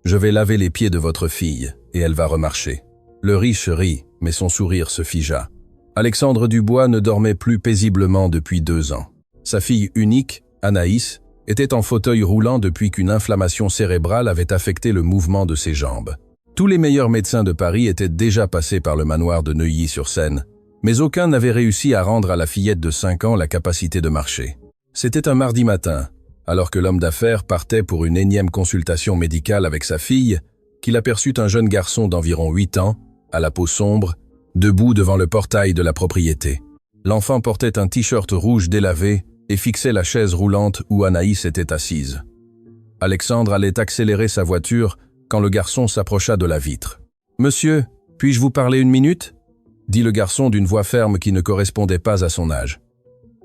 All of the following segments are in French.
Je vais laver les pieds de votre fille, et elle va remarcher. Le riche rit, mais son sourire se figea. Alexandre Dubois ne dormait plus paisiblement depuis 2 ans. Sa fille unique, Anaïs, était en fauteuil roulant depuis qu'une inflammation cérébrale avait affecté le mouvement de ses jambes. Tous les meilleurs médecins de Paris étaient déjà passés par le manoir de Neuilly-sur-Seine, mais aucun n'avait réussi à rendre à la fillette de 5 ans la capacité de marcher. C'était un mardi matin, alors que l'homme d'affaires partait pour une énième consultation médicale avec sa fille, qu'il aperçut un jeune garçon d'environ 8 ans, à la peau sombre, debout devant le portail de la propriété. L'enfant portait un t-shirt rouge délavé et fixait la chaise roulante où Anaïs était assise. Alexandre allait accélérer sa voiture quand le garçon s'approcha de la vitre. « Monsieur, puis-je vous parler 1 minute ?» dit le garçon d'une voix ferme qui ne correspondait pas à son âge.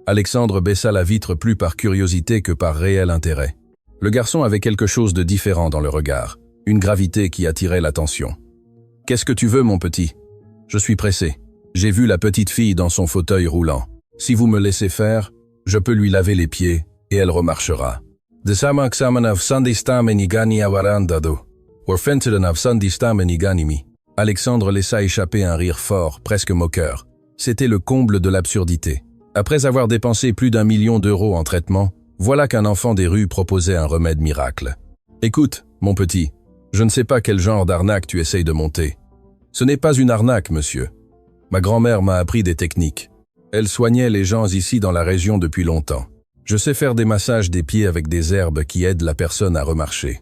Alexandre baissa la vitre plus par curiosité que par réel intérêt. Le garçon avait quelque chose de différent dans le regard, une gravité qui attirait l'attention. « Qu'est-ce que tu veux, mon petit ? Je suis pressé. J'ai vu la petite fille dans son fauteuil roulant. Si vous me laissez faire, je peux lui laver les pieds et elle remarchera. » Alexandre laissa échapper un rire fort, presque moqueur. C'était le comble de l'absurdité. Après avoir dépensé plus d'1 million d'euros en traitement, voilà qu'un enfant des rues proposait un remède miracle. « Écoute, mon petit, je ne sais pas quel genre d'arnaque tu essayes de monter. Ce n'est pas une arnaque, monsieur. Ma grand-mère m'a appris des techniques. Elle soignait les gens ici dans la région depuis longtemps. Je sais faire des massages des pieds avec des herbes qui aident la personne à remarcher. »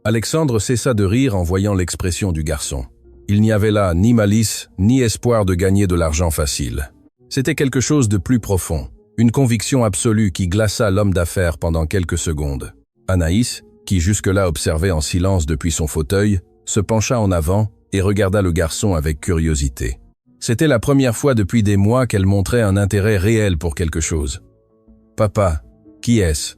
Alexandre cessa de rire en voyant l'expression du garçon. Il n'y avait là ni malice, ni espoir de gagner de l'argent facile. C'était quelque chose de plus profond, une conviction absolue qui glaça l'homme d'affaires pendant quelques secondes. Anaïs, qui jusque-là observait en silence depuis son fauteuil, se pencha en avant et regarda le garçon avec curiosité. C'était la première fois depuis des mois qu'elle montrait un intérêt réel pour quelque chose. « Papa, qui est-ce »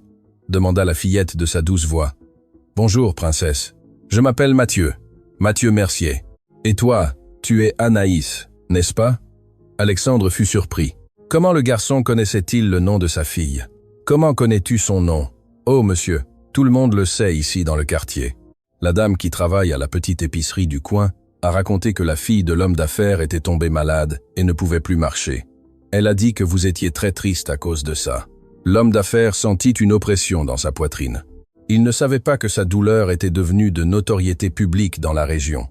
demanda la fillette de sa douce voix. « Bonjour, princesse. Je m'appelle Mathieu. Mathieu Mercier. Et toi, tu es Anaïs, n'est-ce pas ?» Alexandre fut surpris. Comment le garçon connaissait-il le nom de sa fille? Comment connais-tu son nom? Oh, monsieur, tout le monde le sait ici dans le quartier. La dame qui travaille à la petite épicerie du coin a raconté que la fille de l'homme d'affaires était tombée malade et ne pouvait plus marcher. Elle a dit que vous étiez très triste à cause de ça. L'homme d'affaires sentit une oppression dans sa poitrine. Il ne savait pas que sa douleur était devenue de notoriété publique dans la région.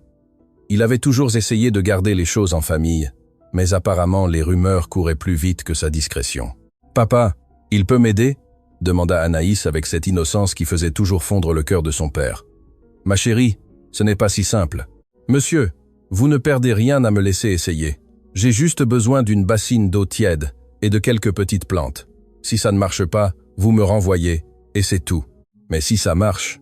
Il avait toujours essayé de garder les choses en famille, mais apparemment les rumeurs couraient plus vite que sa discrétion. « Papa, il peut m'aider ?» demanda Anaïs avec cette innocence qui faisait toujours fondre le cœur de son père. « Ma chérie, ce n'est pas si simple. Monsieur, vous ne perdez rien à me laisser essayer. J'ai juste besoin d'une bassine d'eau tiède et de quelques petites plantes. Si ça ne marche pas, vous me renvoyez, et c'est tout. Mais si ça marche… »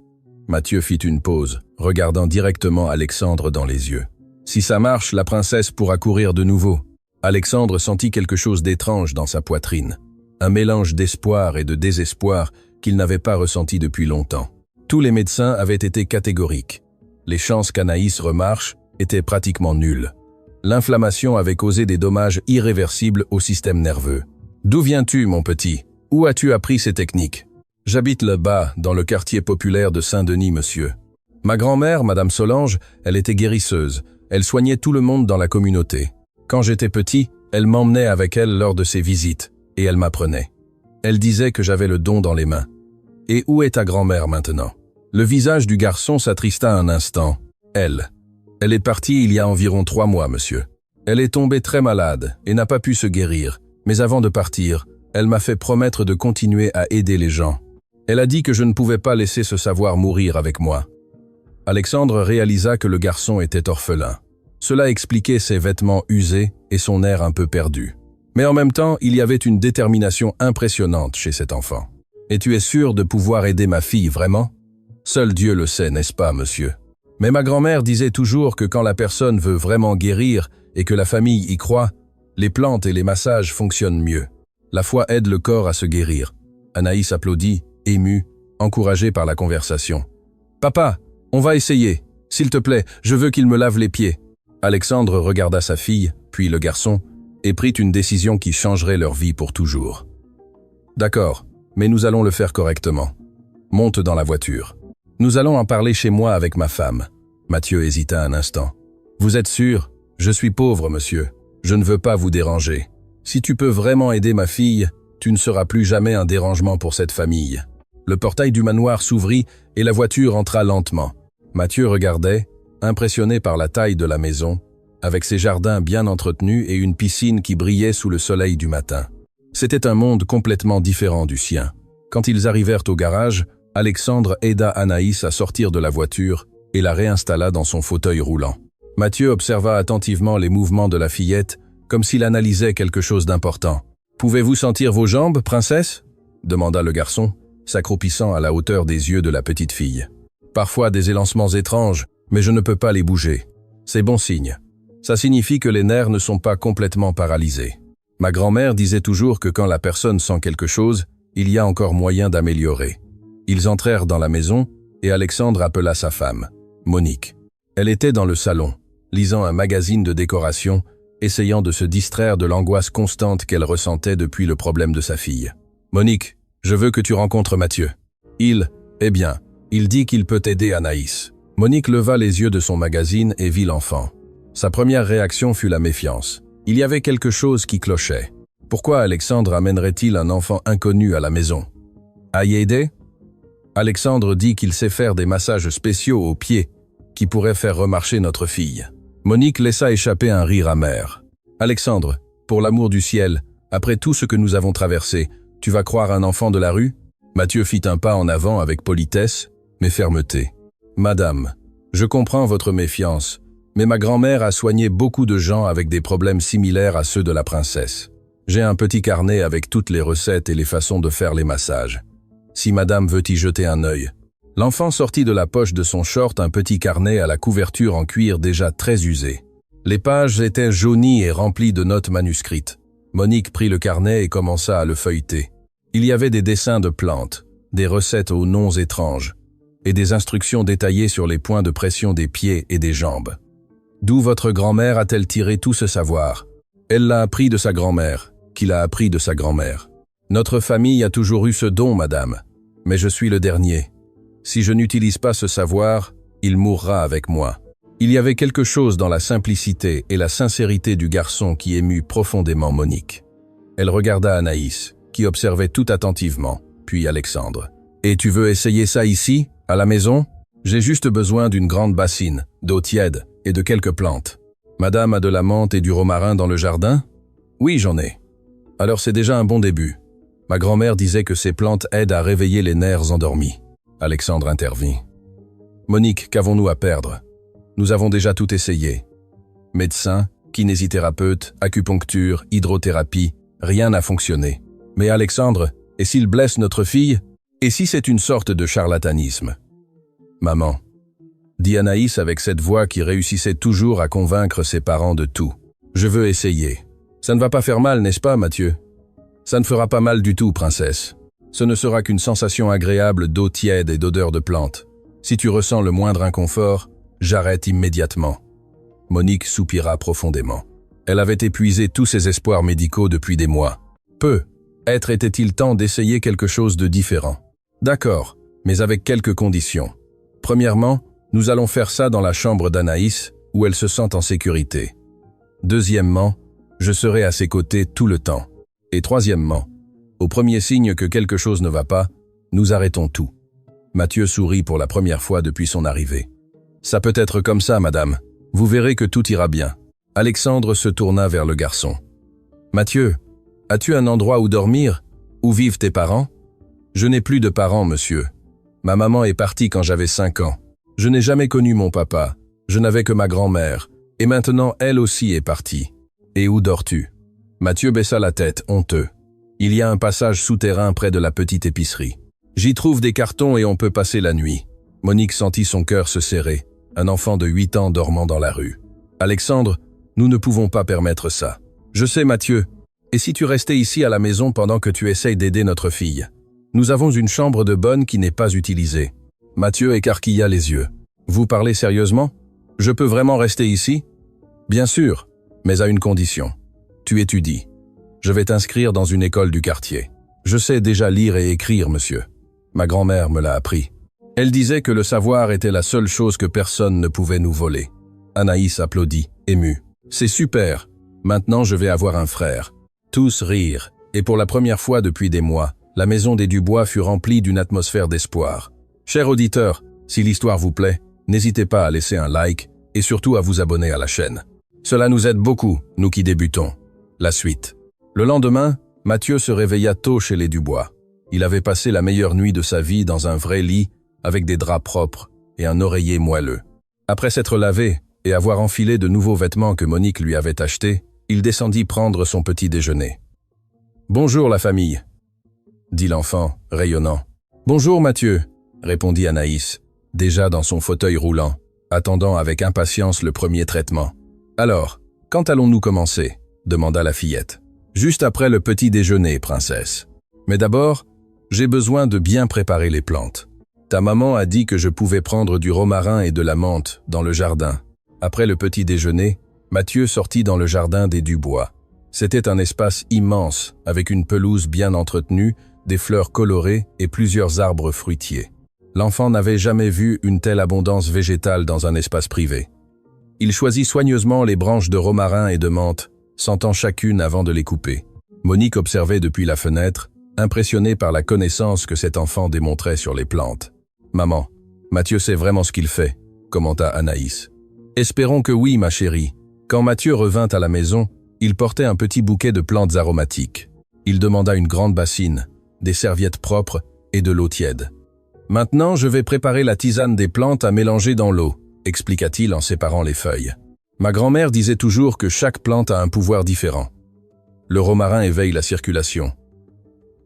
Mathieu fit une pause, regardant directement Alexandre dans les yeux. « Si ça marche, la princesse pourra courir de nouveau. » Alexandre sentit quelque chose d'étrange dans sa poitrine. Un mélange d'espoir et de désespoir qu'il n'avait pas ressenti depuis longtemps. Tous les médecins avaient été catégoriques. Les chances qu'Anaïs remarche étaient pratiquement nulles. L'inflammation avait causé des dommages irréversibles au système nerveux. « D'où viens-tu, mon petit? Où as-tu appris ces techniques ?»« J'habite là-bas, dans le quartier populaire de Saint-Denis, monsieur. Ma grand-mère, Madame Solange, elle était guérisseuse. Elle soignait tout le monde dans la communauté. Quand j'étais petit, elle m'emmenait avec elle lors de ses visites, et elle m'apprenait. Elle disait que j'avais le don dans les mains. Et où est ta grand-mère maintenant ?» Le visage du garçon s'attrista un instant. « Elle est partie il y a environ 3 mois, monsieur. Elle est tombée très malade et n'a pas pu se guérir, mais avant de partir, elle m'a fait promettre de continuer à aider les gens. Elle a dit que je ne pouvais pas laisser ce savoir mourir avec moi. » Alexandre réalisa que le garçon était orphelin. Cela expliquait ses vêtements usés et son air un peu perdu. Mais en même temps, il y avait une détermination impressionnante chez cet enfant. « Et tu es sûr de pouvoir aider ma fille, vraiment ? Seul Dieu le sait, n'est-ce pas, monsieur ? Mais ma grand-mère disait toujours que quand la personne veut vraiment guérir et que la famille y croit, les plantes et les massages fonctionnent mieux. La foi aide le corps à se guérir. » Anaïs applaudit, émue, encouragée par la conversation. « Papa, on va essayer. S'il te plaît, je veux qu'il me lave les pieds. » Alexandre regarda sa fille, puis le garçon, et prit une décision qui changerait leur vie pour toujours. « D'accord, mais nous allons le faire correctement. Monte dans la voiture. » Nous allons en parler chez moi avec ma femme. Mathieu hésita un instant. Vous êtes sûr? Je suis pauvre, monsieur. Je ne veux pas vous déranger. Si tu peux vraiment aider ma fille, tu ne seras plus jamais un dérangement pour cette famille. Le portail du manoir s'ouvrit et la voiture entra lentement. Mathieu regardait, impressionné par la taille de la maison, avec ses jardins bien entretenus et une piscine qui brillait sous le soleil du matin. C'était un monde complètement différent du sien. Quand ils arrivèrent au garage, Alexandre aida Anaïs à sortir de la voiture et la réinstalla dans son fauteuil roulant. Mathieu observa attentivement les mouvements de la fillette, comme s'il analysait quelque chose d'important. « Pouvez-vous sentir vos jambes, princesse ?» demanda le garçon, s'accroupissant à la hauteur des yeux de la petite fille. « Parfois des élancements étranges, mais je ne peux pas les bouger. C'est bon signe. Ça signifie que les nerfs ne sont pas complètement paralysés. Ma grand-mère disait toujours que quand la personne sent quelque chose, il y a encore moyen d'améliorer. » Ils entrèrent dans la maison et Alexandre appela sa femme, Monique. Elle était dans le salon, lisant un magazine de décoration, essayant de se distraire de l'angoisse constante qu'elle ressentait depuis le problème de sa fille. « Monique, je veux que tu rencontres Mathieu. Eh bien, il dit qu'il peut aider Anaïs. » Monique leva les yeux de son magazine et vit l'enfant. Sa première réaction fut la méfiance. Il y avait quelque chose qui clochait. Pourquoi Alexandre amènerait-il un enfant inconnu à la maison? À y aider? Alexandre dit qu'il sait faire des massages spéciaux aux pieds qui pourraient faire remarcher notre fille. Monique laissa échapper un rire amer. « Alexandre, pour l'amour du ciel, après tout ce que nous avons traversé, tu vas croire un enfant de la rue ?» Mathieu fit un pas en avant avec politesse, mais fermeté. « Madame, je comprends votre méfiance, mais ma grand-mère a soigné beaucoup de gens avec des problèmes similaires à ceux de la princesse. J'ai un petit carnet avec toutes les recettes et les façons de faire les massages. Si madame veut y jeter un œil. » L'enfant sortit de la poche de son short un petit carnet à la couverture en cuir déjà très usée. Les pages étaient jaunies et remplies de notes manuscrites. Monique prit le carnet et commença à le feuilleter. Il y avait des dessins de plantes, des recettes aux noms étranges, et des instructions détaillées sur les points de pression des pieds et des jambes. D'où votre grand-mère a-t-elle tiré tout ce savoir? Elle l'a appris de sa grand-mère, qui l'a appris de sa grand-mère. Notre famille a toujours eu ce don, madame, mais je suis le dernier. Si je n'utilise pas ce savoir, il mourra avec moi. Il y avait quelque chose dans la simplicité et la sincérité du garçon qui émut profondément Monique. Elle regarda Anaïs, qui observait tout attentivement, puis Alexandre. « Et tu veux essayer ça ici, à la maison? J'ai juste besoin d'une grande bassine, d'eau tiède et de quelques plantes. Madame a de la menthe et du romarin dans le jardin? Oui, j'en ai. Alors c'est déjà un bon début. Ma grand-mère disait que ces plantes aident à réveiller les nerfs endormis. » Alexandre intervint. « Monique, qu'avons-nous à perdre? Nous avons déjà tout essayé. Médecin, kinésithérapeute, acupuncture, hydrothérapie, rien n'a fonctionné. Mais Alexandre, et s'il blesse notre fille? Et si c'est une sorte de charlatanisme? » « Maman, » dit Anaïs avec cette voix qui réussissait toujours à convaincre ses parents de tout. « Je veux essayer. Ça ne va pas faire mal, n'est-ce pas, Mathieu? Ça ne fera pas mal du tout, princesse. Ce ne sera qu'une sensation agréable d'eau tiède et d'odeur de plantes. Si tu ressens le moindre inconfort, j'arrête immédiatement. » Monique soupira profondément. Elle avait épuisé tous ses espoirs médicaux depuis des mois. Peut-être était-il temps d'essayer quelque chose de différent. D'accord, mais avec quelques conditions. Premièrement, nous allons faire ça dans la chambre d'Anaïs, où elle se sent en sécurité. Deuxièmement, je serai à ses côtés tout le temps. Et troisièmement, au premier signe que quelque chose ne va pas, nous arrêtons tout. Mathieu sourit pour la première fois depuis son arrivée. « Ça peut être comme ça, madame. Vous verrez que tout ira bien. » Alexandre se tourna vers le garçon. « Mathieu, as-tu un endroit où dormir? Où vivent tes parents? » « Je n'ai plus de parents, monsieur. Ma maman est partie quand j'avais 5 ans. Je n'ai jamais connu mon papa. Je n'avais que ma grand-mère. Et maintenant, elle aussi est partie. Et où dors-tu? » Mathieu baissa la tête, honteux. « Il y a un passage souterrain près de la petite épicerie. J'y trouve des cartons et on peut passer la nuit. » Monique sentit son cœur se serrer, un enfant de 8 ans dormant dans la rue. « Alexandre, nous ne pouvons pas permettre ça. Je sais, Mathieu. Et si tu restais ici à la maison pendant que tu essayes d'aider notre fille? Nous avons une chambre de bonne qui n'est pas utilisée. » Mathieu écarquilla les yeux. « Vous parlez sérieusement? Je peux vraiment rester ici? » « Bien sûr, mais à une condition. Tu étudies. Je vais t'inscrire dans une école du quartier. Je sais déjà lire et écrire, monsieur. Ma grand-mère me l'a appris. » Elle disait que le savoir était la seule chose que personne ne pouvait nous voler. Anaïs applaudit, émue. « C'est super. Maintenant je vais avoir un frère. » Tous rirent, et pour la première fois depuis des mois, la maison des Dubois fut remplie d'une atmosphère d'espoir. Chers auditeurs, si l'histoire vous plaît, n'hésitez pas à laisser un like et surtout à vous abonner à la chaîne. Cela nous aide beaucoup, nous qui débutons. La suite. Le lendemain, Mathieu se réveilla tôt chez les Dubois. Il avait passé la meilleure nuit de sa vie dans un vrai lit, avec des draps propres et un oreiller moelleux. Après s'être lavé et avoir enfilé de nouveaux vêtements que Monique lui avait achetés, il descendit prendre son petit déjeuner. « Bonjour la famille », dit l'enfant, rayonnant. « Bonjour Mathieu », répondit Anaïs, déjà dans son fauteuil roulant, attendant avec impatience le premier traitement. « Alors, quand allons-nous commencer ?» demanda la fillette. « Juste après le petit déjeuner, princesse. Mais d'abord, j'ai besoin de bien préparer les plantes. Ta maman a dit que je pouvais prendre du romarin et de la menthe dans le jardin. » Après le petit déjeuner, Mathieu sortit dans le jardin des Dubois. C'était un espace immense, avec une pelouse bien entretenue, des fleurs colorées et plusieurs arbres fruitiers. L'enfant n'avait jamais vu une telle abondance végétale dans un espace privé. Il choisit soigneusement les branches de romarin et de menthe, sentant chacune avant de les couper. Monique observait depuis la fenêtre, impressionnée par la connaissance que cet enfant démontrait sur les plantes. « Maman, Mathieu sait vraiment ce qu'il fait », commenta Anaïs. « Espérons que oui, ma chérie. » Quand Mathieu revint à la maison, il portait un petit bouquet de plantes aromatiques. Il demanda une grande bassine, des serviettes propres et de l'eau tiède. « Maintenant, je vais préparer la tisane des plantes à mélanger dans l'eau, » expliqua-t-il en séparant les feuilles. Ma grand-mère disait toujours que chaque plante a un pouvoir différent. Le romarin éveille la circulation.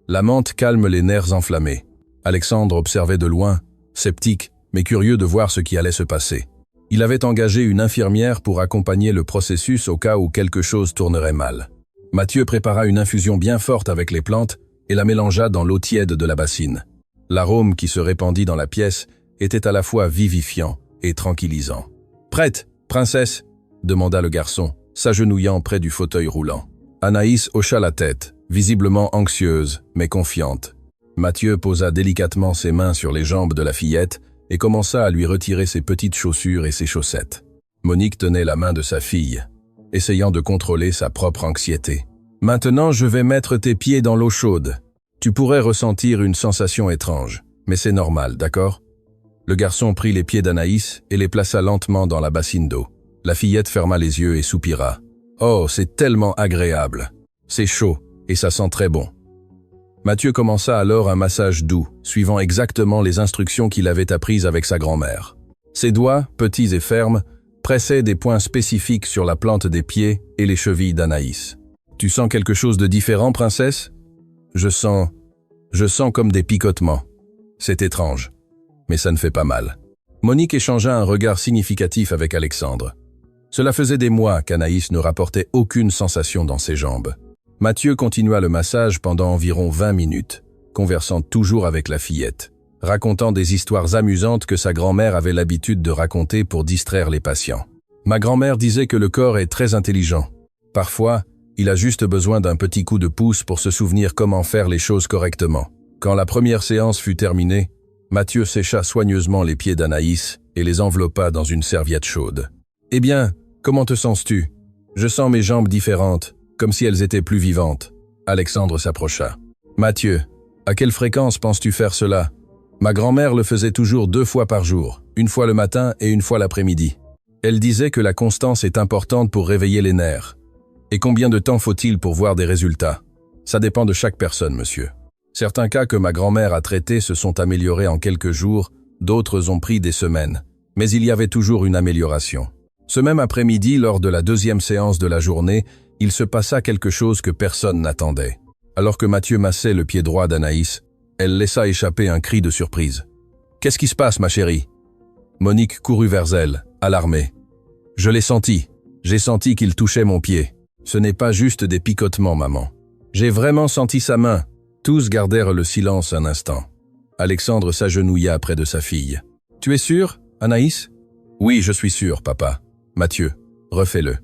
La menthe calme les nerfs enflammés. Alexandre observait de loin, sceptique, mais curieux de voir ce qui allait se passer. Il avait engagé une infirmière pour accompagner le processus au cas où quelque chose tournerait mal. Mathieu prépara une infusion bien forte avec les plantes et la mélangea dans l'eau tiède de la bassine. L'arôme qui se répandit dans la pièce était à la fois vivifiant et tranquillisant. « Prête, princesse ?» demanda le garçon, s'agenouillant près du fauteuil roulant. Anaïs hocha la tête, visiblement anxieuse, mais confiante. Mathieu posa délicatement ses mains sur les jambes de la fillette et commença à lui retirer ses petites chaussures et ses chaussettes. Monique tenait la main de sa fille, essayant de contrôler sa propre anxiété. « Maintenant, je vais mettre tes pieds dans l'eau chaude. Tu pourrais ressentir une sensation étrange, mais c'est normal, d'accord ?» Le garçon prit les pieds d'Anaïs et les plaça lentement dans la bassine d'eau. La fillette ferma les yeux et soupira. « Oh, c'est tellement agréable. C'est chaud et ça sent très bon. » Mathieu commença alors un massage doux, suivant exactement les instructions qu'il avait apprises avec sa grand-mère. Ses doigts, petits et fermes, pressaient des points spécifiques sur la plante des pieds et les chevilles d'Anaïs. « Tu sens quelque chose de différent, princesse ?»« Je sens comme des picotements. C'est étrange, mais ça ne fait pas mal. » Monique échangea un regard significatif avec Alexandre. Cela faisait des mois qu'Anaïs ne rapportait aucune sensation dans ses jambes. Mathieu continua le massage pendant environ 20 minutes, conversant toujours avec la fillette, racontant des histoires amusantes que sa grand-mère avait l'habitude de raconter pour distraire les patients. Ma grand-mère disait que le corps est très intelligent. Parfois, il a juste besoin d'un petit coup de pouce pour se souvenir comment faire les choses correctement. Quand la première séance fut terminée, Mathieu sécha soigneusement les pieds d'Anaïs et les enveloppa dans une serviette chaude. « Eh bien, comment te sens-tu ? Je sens mes jambes différentes, comme si elles étaient plus vivantes. » Alexandre s'approcha. « Mathieu, à quelle fréquence penses-tu faire cela ? Ma grand-mère le faisait toujours 2 fois par jour, une fois le matin et une fois l'après-midi. Elle disait que la constance est importante pour réveiller les nerfs. Et combien de temps faut-il pour voir des résultats ? Ça dépend de chaque personne, monsieur. Certains cas que ma grand-mère a traités se sont améliorés en quelques jours, d'autres ont pris des semaines. Mais il y avait toujours une amélioration. Ce même après-midi, lors de la 2e séance de la journée, il se passa quelque chose que personne n'attendait. Alors que Mathieu massait le pied droit d'Anaïs, elle laissa échapper un cri de surprise. « Qu'est-ce qui se passe, ma chérie ?» Monique courut vers elle, alarmée. « Je l'ai senti. J'ai senti qu'il touchait mon pied. Ce n'est pas juste des picotements, maman. J'ai vraiment senti sa main. » Tous gardèrent le silence un instant. Alexandre s'agenouilla près de sa fille. « Tu es sûr, Anaïs ?»« Oui, je suis sûr, papa. Mathieu, refais-le. »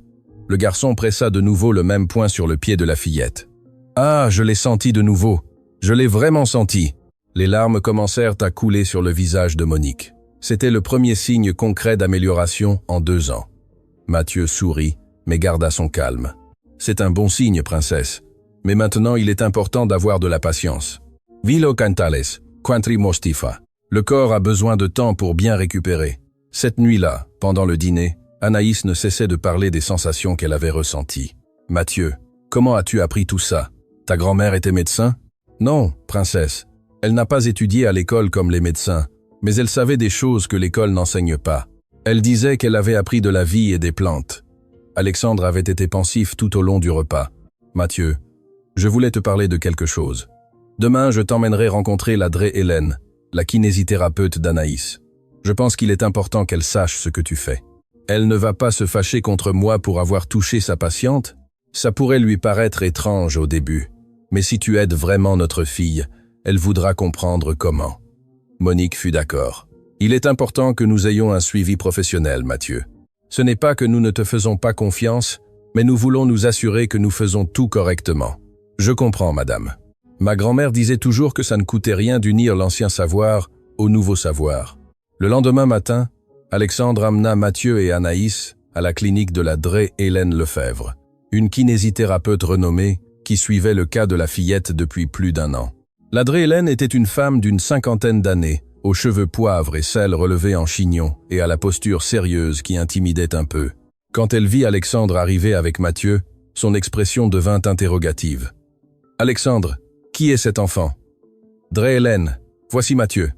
Le garçon pressa de nouveau le même point sur le pied de la fillette. « Ah, je l'ai senti de nouveau. Je l'ai vraiment senti. » Les larmes commencèrent à couler sur le visage de Monique. C'était le premier signe concret d'amélioration en 2 ans. Mathieu sourit, mais garda son calme. « C'est un bon signe, princesse. Mais maintenant, il est important d'avoir de la patience. Vilo cantales, quantri mostifa. Le corps a besoin de temps pour bien récupérer. » Cette nuit-là, pendant le dîner, Anaïs ne cessait de parler des sensations qu'elle avait ressenties. « Mathieu, comment as-tu appris tout ça? Ta grand-mère était médecin? » « Non, princesse. Elle n'a pas étudié à l'école comme les médecins, mais elle savait des choses que l'école n'enseigne pas. Elle disait qu'elle avait appris de la vie et des plantes. » Alexandre avait été pensif tout au long du repas. « Mathieu, je voulais te parler de quelque chose. Demain, je t'emmènerai rencontrer la Dré Hélène, la kinésithérapeute d'Anaïs. Je pense qu'il est important qu'elle sache ce que tu fais. Elle ne va pas se fâcher contre moi pour avoir touché sa patiente? Ça pourrait lui paraître étrange au début. Mais si tu aides vraiment notre fille, elle voudra comprendre comment. » Monique fut d'accord. « Il est important que nous ayons un suivi professionnel, Mathieu. Ce n'est pas que nous ne te faisons pas confiance, mais nous voulons nous assurer que nous faisons tout correctement. » « Je comprends, madame. Ma grand-mère disait toujours que ça ne coûtait rien d'unir l'ancien savoir au nouveau savoir. » Le lendemain matin, Alexandre amena Mathieu et Anaïs à la clinique de la Dré Hélène Lefebvre, une kinésithérapeute renommée qui suivait le cas de la fillette depuis plus d'1 an. La Dré Hélène était une femme d'une 50aine d'années, aux cheveux poivre et cils relevés en chignon et à la posture sérieuse qui intimidait un peu. Quand elle vit Alexandre arriver avec Mathieu, son expression devint interrogative. « Alexandre, qui est cet enfant? »« Dré Hélène, voici Mathieu. »«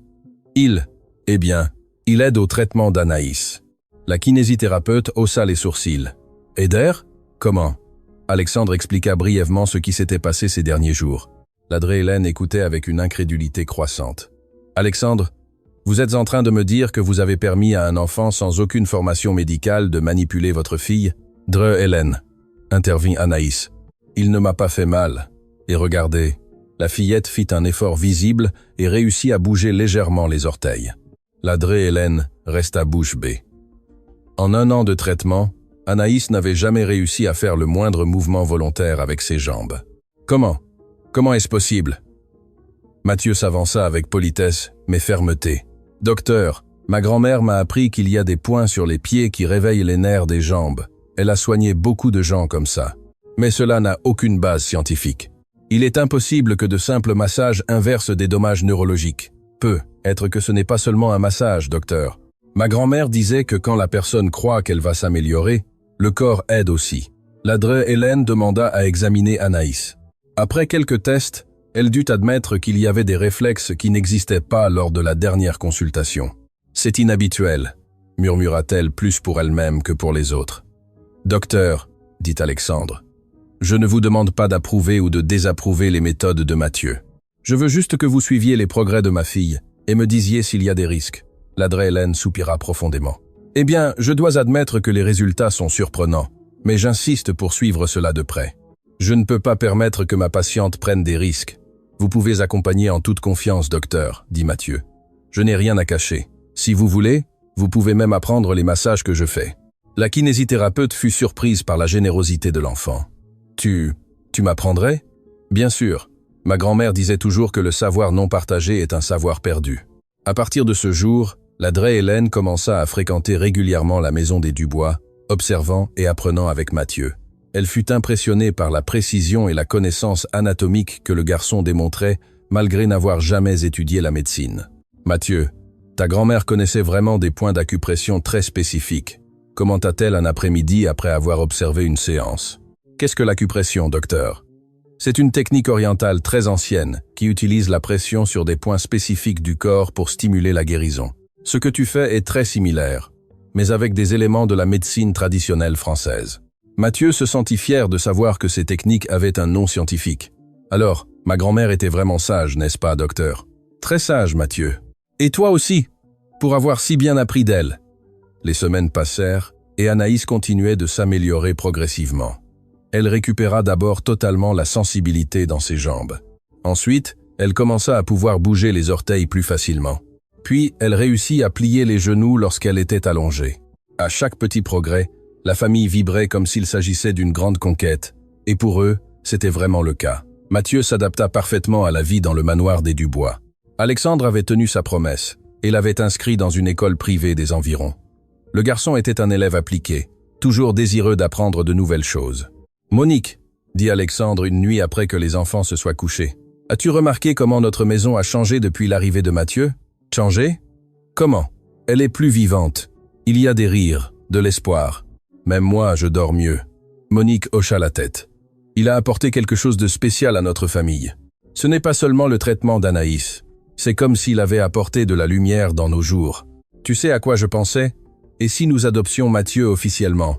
Eh bien, il aide au traitement d'Anaïs. » La kinésithérapeute haussa les sourcils. « Aider? Comment ?» Alexandre expliqua brièvement ce qui s'était passé ces derniers jours. La Dré Hélène écoutait avec une incrédulité croissante. « Alexandre, vous êtes en train de me dire que vous avez permis à un enfant sans aucune formation médicale de manipuler votre fille? »« Dré Hélène, » intervint Anaïs. « Il ne m'a pas fait mal. Et regardez. » La fillette fit un effort visible et réussit à bouger légèrement les orteils. La Dré Hélène resta bouche bée. En 1 an de traitement, Anaïs n'avait jamais réussi à faire le moindre mouvement volontaire avec ses jambes. « Comment? Comment est-ce possible ?» Mathieu s'avança avec politesse, mais fermeté. « Docteur, ma grand-mère m'a appris qu'il y a des points sur les pieds qui réveillent les nerfs des jambes. Elle a soigné beaucoup de gens comme ça. Mais cela n'a aucune base scientifique. Il est impossible que de simples massages inversent des dommages neurologiques. Peut être que ce n'est pas seulement un massage, docteur. Ma grand-mère disait que quand la personne croit qu'elle va s'améliorer, le corps aide aussi. » La Dré Hélène demanda à examiner Anaïs. Après quelques tests, elle dut admettre qu'il y avait des réflexes qui n'existaient pas lors de la dernière consultation. « C'est inhabituel, » murmura-t-elle plus pour elle-même que pour les autres. « Docteur, » dit Alexandre, « je ne vous demande pas d'approuver ou de désapprouver les méthodes de Mathieu. Je veux juste que vous suiviez les progrès de ma fille et me disiez s'il y a des risques. » La Dré Hélène soupira profondément. « Eh bien, je dois admettre que les résultats sont surprenants, mais j'insiste pour suivre cela de près. Je ne peux pas permettre que ma patiente prenne des risques. Vous pouvez accompagner en toute confiance, docteur, dit Mathieu. Je n'ai rien à cacher. Si vous voulez, vous pouvez même apprendre les massages que je fais. » La kinésithérapeute fut surprise par la générosité de l'enfant. « Tu m'apprendrais? » « Bien sûr. Ma grand-mère disait toujours que le savoir non partagé est un savoir perdu. » À partir de ce jour, la Dré Hélène commença à fréquenter régulièrement la maison des Dubois, observant et apprenant avec Mathieu. Elle fut impressionnée par la précision et la connaissance anatomique que le garçon démontrait, malgré n'avoir jamais étudié la médecine. « Mathieu, ta grand-mère connaissait vraiment des points d'acupression très spécifiques. Commenta-t-elle un après-midi après avoir observé une séance. « Qu'est-ce que l'acupression, docteur ?» C'est une technique orientale très ancienne qui utilise la pression sur des points spécifiques du corps pour stimuler la guérison. Ce que tu fais est très similaire, mais avec des éléments de la médecine traditionnelle française. Mathieu se sentit fier de savoir que ces techniques avaient un nom scientifique. Alors, ma grand-mère était vraiment sage, n'est-ce pas, docteur? Très sage, Mathieu. Et toi aussi, pour avoir si bien appris d'elle. Les semaines passèrent et Anaïs continuait de s'améliorer progressivement. Elle récupéra d'abord totalement la sensibilité dans ses jambes. Ensuite, elle commença à pouvoir bouger les orteils plus facilement. Puis, elle réussit à plier les genoux lorsqu'elle était allongée. À chaque petit progrès, la famille vibrait comme s'il s'agissait d'une grande conquête. Et pour eux, c'était vraiment le cas. Mathieu s'adapta parfaitement à la vie dans le manoir des Dubois. Alexandre avait tenu sa promesse et l'avait inscrit dans une école privée des environs. Le garçon était un élève appliqué, toujours désireux d'apprendre de nouvelles choses. « Monique, » dit Alexandre une nuit après que les enfants se soient couchés, « as-tu remarqué comment notre maison a changé depuis l'arrivée de Mathieu? Changé? Comment? Elle est plus vivante. Il y a des rires, de l'espoir. Même moi, je dors mieux. » Monique hocha la tête. « Il a apporté quelque chose de spécial à notre famille. Ce n'est pas seulement le traitement d'Anaïs. C'est comme s'il avait apporté de la lumière dans nos jours. Tu sais à quoi je pensais? Et si nous adoptions Mathieu officiellement? »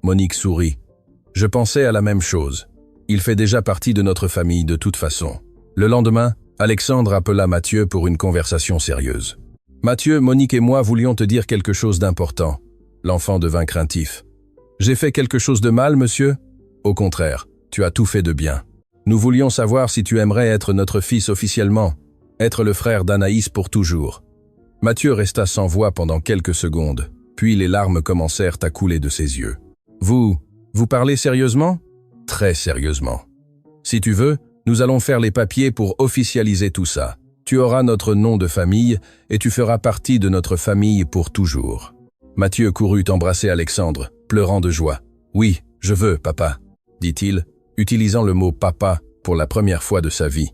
Monique sourit. « Je pensais à la même chose. Il fait déjà partie de notre famille de toute façon. » Le lendemain, Alexandre appela Mathieu pour une conversation sérieuse. « Mathieu, Monique et moi voulions te dire quelque chose d'important. » L'enfant devint craintif. « J'ai fait quelque chose de mal, monsieur? » « Au contraire, tu as tout fait de bien. Nous voulions savoir si tu aimerais être notre fils officiellement, être le frère d'Anaïs pour toujours. » Mathieu resta sans voix pendant quelques secondes, puis les larmes commencèrent à couler de ses yeux. « Vous parlez sérieusement? » ?»« Très sérieusement. Si tu veux, nous allons faire les papiers pour officialiser tout ça. Tu auras notre nom de famille et tu feras partie de notre famille pour toujours. » Mathieu courut embrasser Alexandre, pleurant de joie. « Oui, je veux, papa, » dit-il, utilisant le mot « papa » pour la première fois de sa vie.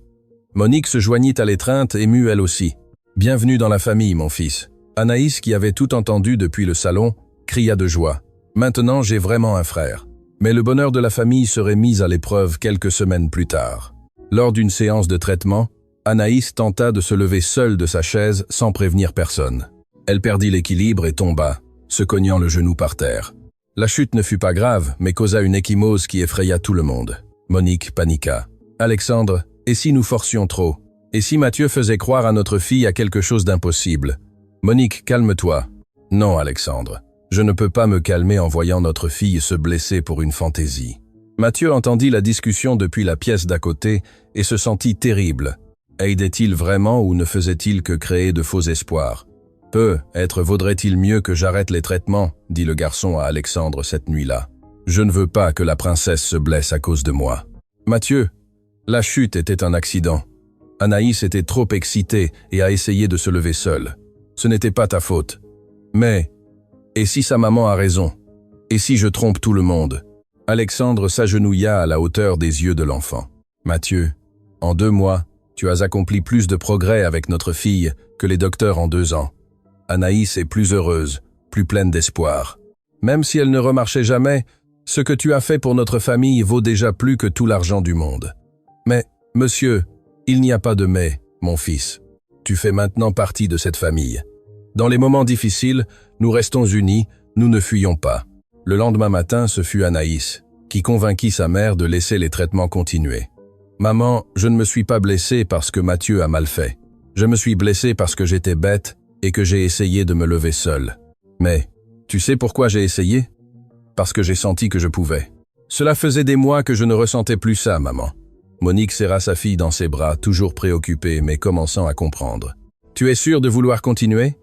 Monique se joignit à l'étreinte, émue elle aussi. « Bienvenue dans la famille, mon fils. » Anaïs, qui avait tout entendu depuis le salon, cria de joie. « Maintenant, j'ai vraiment un frère. » Mais le bonheur de la famille serait mis à l'épreuve quelques semaines plus tard. Lors d'une séance de traitement, Anaïs tenta de se lever seule de sa chaise sans prévenir personne. Elle perdit l'équilibre et tomba, se cognant le genou par terre. La chute ne fut pas grave, mais causa une ecchymose qui effraya tout le monde. Monique paniqua. « Alexandre, et si nous forcions trop? Et si Mathieu faisait croire à notre fille à quelque chose d'impossible? Monique, calme-toi. » « Non, Alexandre. Je ne peux pas me calmer en voyant notre fille se blesser pour une fantaisie. » Mathieu entendit la discussion depuis la pièce d'à côté et se sentit terrible. Aidait-il vraiment ou ne faisait-il que créer de faux espoirs? « Peut-être vaudrait-il mieux que j'arrête les traitements, » dit le garçon à Alexandre cette nuit-là. « Je ne veux pas que la princesse se blesse à cause de moi. » « Mathieu, la chute était un accident. Anaïs était trop excitée et a essayé de se lever seule. Ce n'était pas ta faute. Mais, et si sa maman a raison? Et si je trompe tout le monde? » Alexandre s'agenouilla à la hauteur des yeux de l'enfant. « Mathieu, en 2 mois, tu as accompli plus de progrès avec notre fille que les docteurs en 2 ans. Anaïs est plus heureuse, plus pleine d'espoir. Même si elle ne remarchait jamais, ce que tu as fait pour notre famille vaut déjà plus que tout l'argent du monde. Mais, monsieur, il n'y a pas de mais, mon fils. Tu fais maintenant partie de cette famille. Dans les moments difficiles, nous restons unis, nous ne fuyons pas. » Le lendemain matin, ce fut Anaïs, qui convainquit sa mère de laisser les traitements continuer. « Maman, je ne me suis pas blessée parce que Mathieu a mal fait. Je me suis blessée parce que j'étais bête et que j'ai essayé de me lever seule. Mais, tu sais pourquoi j'ai essayé? Parce que j'ai senti que je pouvais. Cela faisait des mois que je ne ressentais plus ça, maman. » Monique serra sa fille dans ses bras, toujours préoccupée, mais commençant à comprendre. « Tu es sûre de vouloir continuer? »«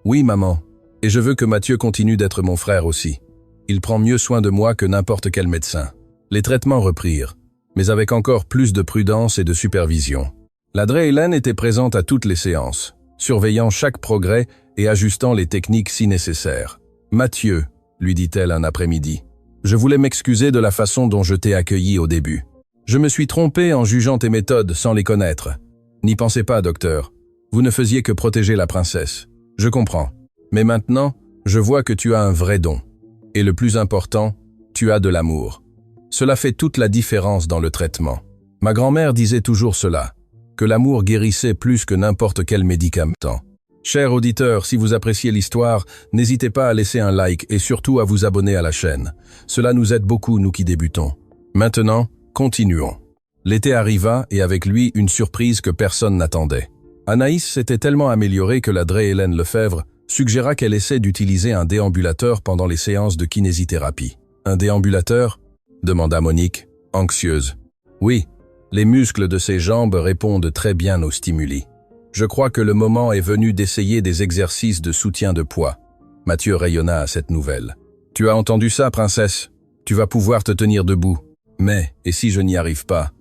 Oui, maman. Et je veux que Mathieu continue d'être mon frère aussi. Il prend mieux soin de moi que n'importe quel médecin. » Les traitements reprirent, mais avec encore plus de prudence et de supervision. La Drey-Hélène était présente à toutes les séances, surveillant chaque progrès et ajustant les techniques si nécessaires. « Mathieu, » lui dit-elle un après-midi, « je voulais m'excuser de la façon dont je t'ai accueilli au début. Je me suis trompé en jugeant tes méthodes sans les connaître. N'y pensez pas, docteur. Vous ne faisiez que protéger la princesse. Je comprends. Mais maintenant, je vois que tu as un vrai don. Et le plus important, tu as de l'amour. Cela fait toute la différence dans le traitement. Ma grand-mère disait toujours cela, que l'amour guérissait plus que n'importe quel médicament. Chers auditeurs, si vous appréciez l'histoire, n'hésitez pas à laisser un like et surtout à vous abonner à la chaîne. Cela nous aide beaucoup, nous qui débutons. Maintenant, continuons. L'été arriva et avec lui une surprise que personne n'attendait. Anaïs s'était tellement améliorée que la Drey-Hélène Lefebvre suggéra qu'elle essaie d'utiliser un déambulateur pendant les séances de kinésithérapie. « Un déambulateur ?» demanda Monique, anxieuse. « Oui, les muscles de ses jambes répondent très bien aux stimuli. Je crois que le moment est venu d'essayer des exercices de soutien de poids. » Mathieu rayonna à cette nouvelle. « Tu as entendu ça, princesse? Tu vas pouvoir te tenir debout. Mais, et si je n'y arrive pas ?»